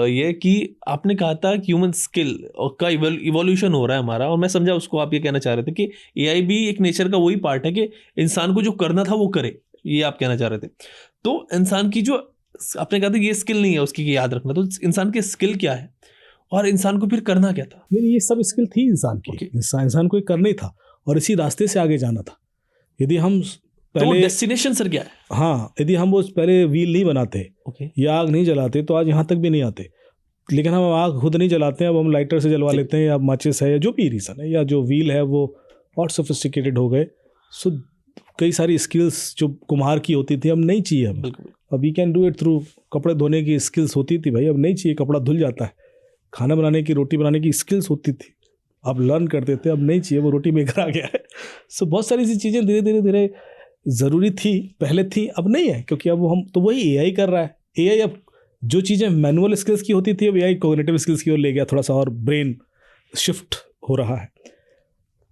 ये कि आपने कहा था कि ह्यूमन स्किल का इवोल्यूशन हो रहा है हमारा, और मैं समझा उसको आप ये कहना चाह रहे थे कि एआई भी एक नेचर का वही पार्ट है कि इंसान को जो करना था वो करे, ये आप कहना चाह रहे थे। तो इंसान की जो आपने कहा था ये स्किल नहीं है उसकी कि याद रखना, तो इंसान की स्किल क्या है और इंसान को फिर करना क्या था? नहीं, ये सब स्किल थी इंसान की। इंसान को ये करना ही था और इसी रास्ते से आगे जाना था। यदि हम तो डेस्टिनेशन सर क्या है? हाँ, यदि हम वो पहले व्हील नहीं बनाते या आग नहीं जलाते तो आज यहाँ तक भी नहीं आते। लेकिन हम आग खुद नहीं जलाते हैं, अब हम लाइटर से जलवा लेते हैं, या माचिस है, या जो भी रीज़न है, या जो व्हील है वो और सोफिस्टिकेटेड हो गए। सो कई सारी स्किल्स जो कुम्हार की होती थी अब नहीं चाहिए हमें। अब we can do it through. कपड़े धोने की स्किल्स होती थी भाई, अब नहीं चाहिए, कपड़ा धुल जाता है। खाना बनाने की, रोटी बनाने की स्किल्स होती थी, अब लर्न करते थे, अब नहीं चाहिए, वो रोटी मेकर आ गया है। सो बहुत सारी ऐसी चीज़ें धीरे धीरे ज़रूरी थी, पहले थी, अब नहीं है, क्योंकि अब हम तो वही एआई कर रहा है। एआई अब जो चीज़ें मैनुअल स्किल्स की होती थी अब एआई कॉग्निटिव स्किल्स की ओर ले गया, थोड़ा सा और ब्रेन शिफ्ट हो रहा है।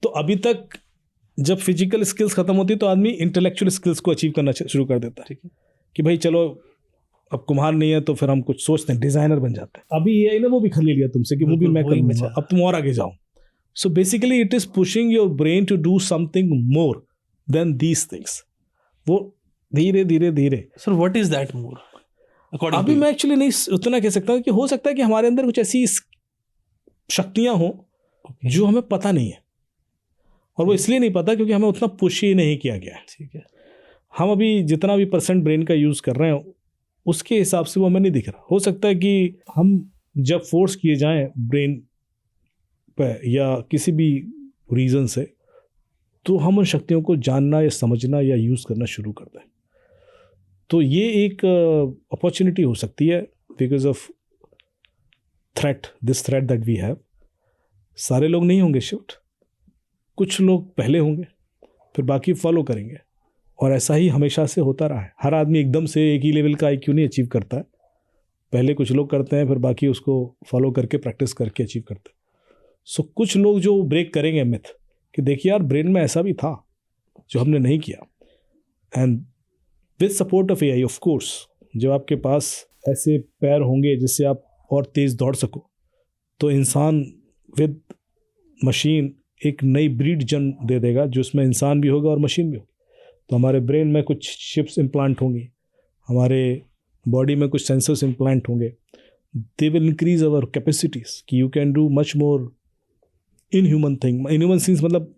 तो अभी तक जब फिजिकल स्किल्स खत्म होती तो आदमी इंटेलेक्चुअल स्किल्स को अचीव करना शुरू कर देता है कि भाई चलो अब कुम्हार नहीं है तो फिर हम कुछ सोचते हैं, डिजाइनर बन जाते हैं। अभी एआई ने वो भी खरीद लिया तुमसे कि वो भी मैं करूँगा, अब तुम और आगे जाओ। So basically it is pushing your brain to do something more than these things. वो धीरे धीरे sir what is that more? अभी मैं एक्चुअली नहीं उतना कह सकता कि हो सकता है कि हमारे अंदर कुछ ऐसी शक्तियां हो जो हमें पता नहीं है, और वो इसलिए नहीं पता क्योंकि हमें उतना पुश ही नहीं किया गया है। ठीक है। हम अभी जितना भी % ब्रेन का यूज़ कर रहे हैं उसके हिसाब से वो हमें नहीं दिख रहा। हो सकता है कि हम जब फोर्स किए जाएं ब्रेन पे या किसी भी रीज़न से, तो हम उन शक्तियों को जानना या समझना या यूज़ करना शुरू कर दें। तो ये एक अपॉर्चुनिटी हो सकती है because of this threat that we have. सारे लोग नहीं होंगे शिफ्ट, कुछ लोग पहले होंगे, फिर बाकी फॉलो करेंगे, और ऐसा ही हमेशा से होता रहा है। हर आदमी एकदम से एक ही लेवल का IQ नहीं अचीव करता है, पहले कुछ लोग करते हैं, फिर बाकी उसको फॉलो करके प्रैक्टिस करके अचीव करते हैं। सो कुछ लोग जो ब्रेक करेंगे मिथ कि देखिए यार ब्रेन में ऐसा भी था जो हमने नहीं किया, and with support of AI of course, जब आपके पास ऐसे पैर होंगे जिससे आप और तेज़ दौड़ सको, तो इंसान विद मशीन एक नई ब्रीड जन्म दे देगा जिसमें इंसान भी होगा और मशीन भी होगी। तो हमारे ब्रेन में कुछ चिप्स इम्प्लांट होंगी, हमारे बॉडी में कुछ सेंसर्स इम्प्लांट होंगे। They will increase our capacities कि you can do much more inhuman thing. Inhuman things matlab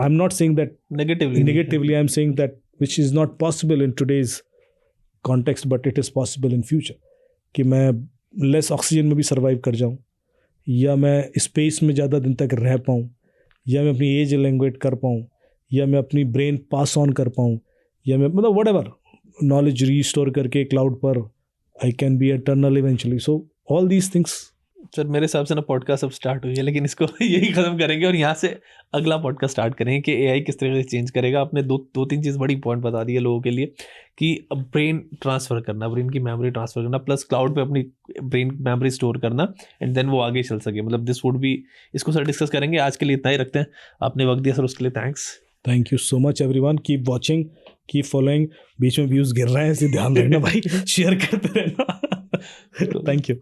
I'm not saying that negatively, I'm saying that which is not possible in today's context, but it is possible in future कि मैं less oxygen में भी survive कर जाऊँ, या मैं space में ज़्यादा दिन तक रह पाऊँ, या मैं अपनी एज एलिंगुएट कर पाऊँ, या मैं अपनी ब्रेन पास ऑन कर पाऊँ, या मैं मतलब व्हाटएवर नॉलेज रीस्टोर करके क्लाउड पर I can be eternal eventually. So all these things. Sir मेरे हिसाब से ना पॉडकास्ट अब स्टार्ट हुई है, लेकिन इसको यही खत्म करेंगे और यहाँ से अगला पॉडकास्ट स्टार्ट करेंगे कि एआई किस तरीके से चेंज करेगा। आपने दो तीन चीज़ बड़ी इंपॉर्टेंट बता दी है लोगों के लिए कि ब्रेन ट्रांसफ़र करना, ब्रेन की मेमोरी ट्रांसफ़र करना, प्लस क्लाउड पे अपनी ब्रेन मेमोरी स्टोर करना, एंड देन वो आगे चल सके। मतलब दिस वुड बी, इसको सर डिस्कस करेंगे। आज के लिए इतना ही रखते हैं। आपने वक्त दिया सर, उसके लिए thanks. Thank you so much everyone. Keep watching, keep following. बीच में व्यूज़ गिर रहे हैं, इसे ध्यान रखना भाई, शेयर करते रहना। Thank you.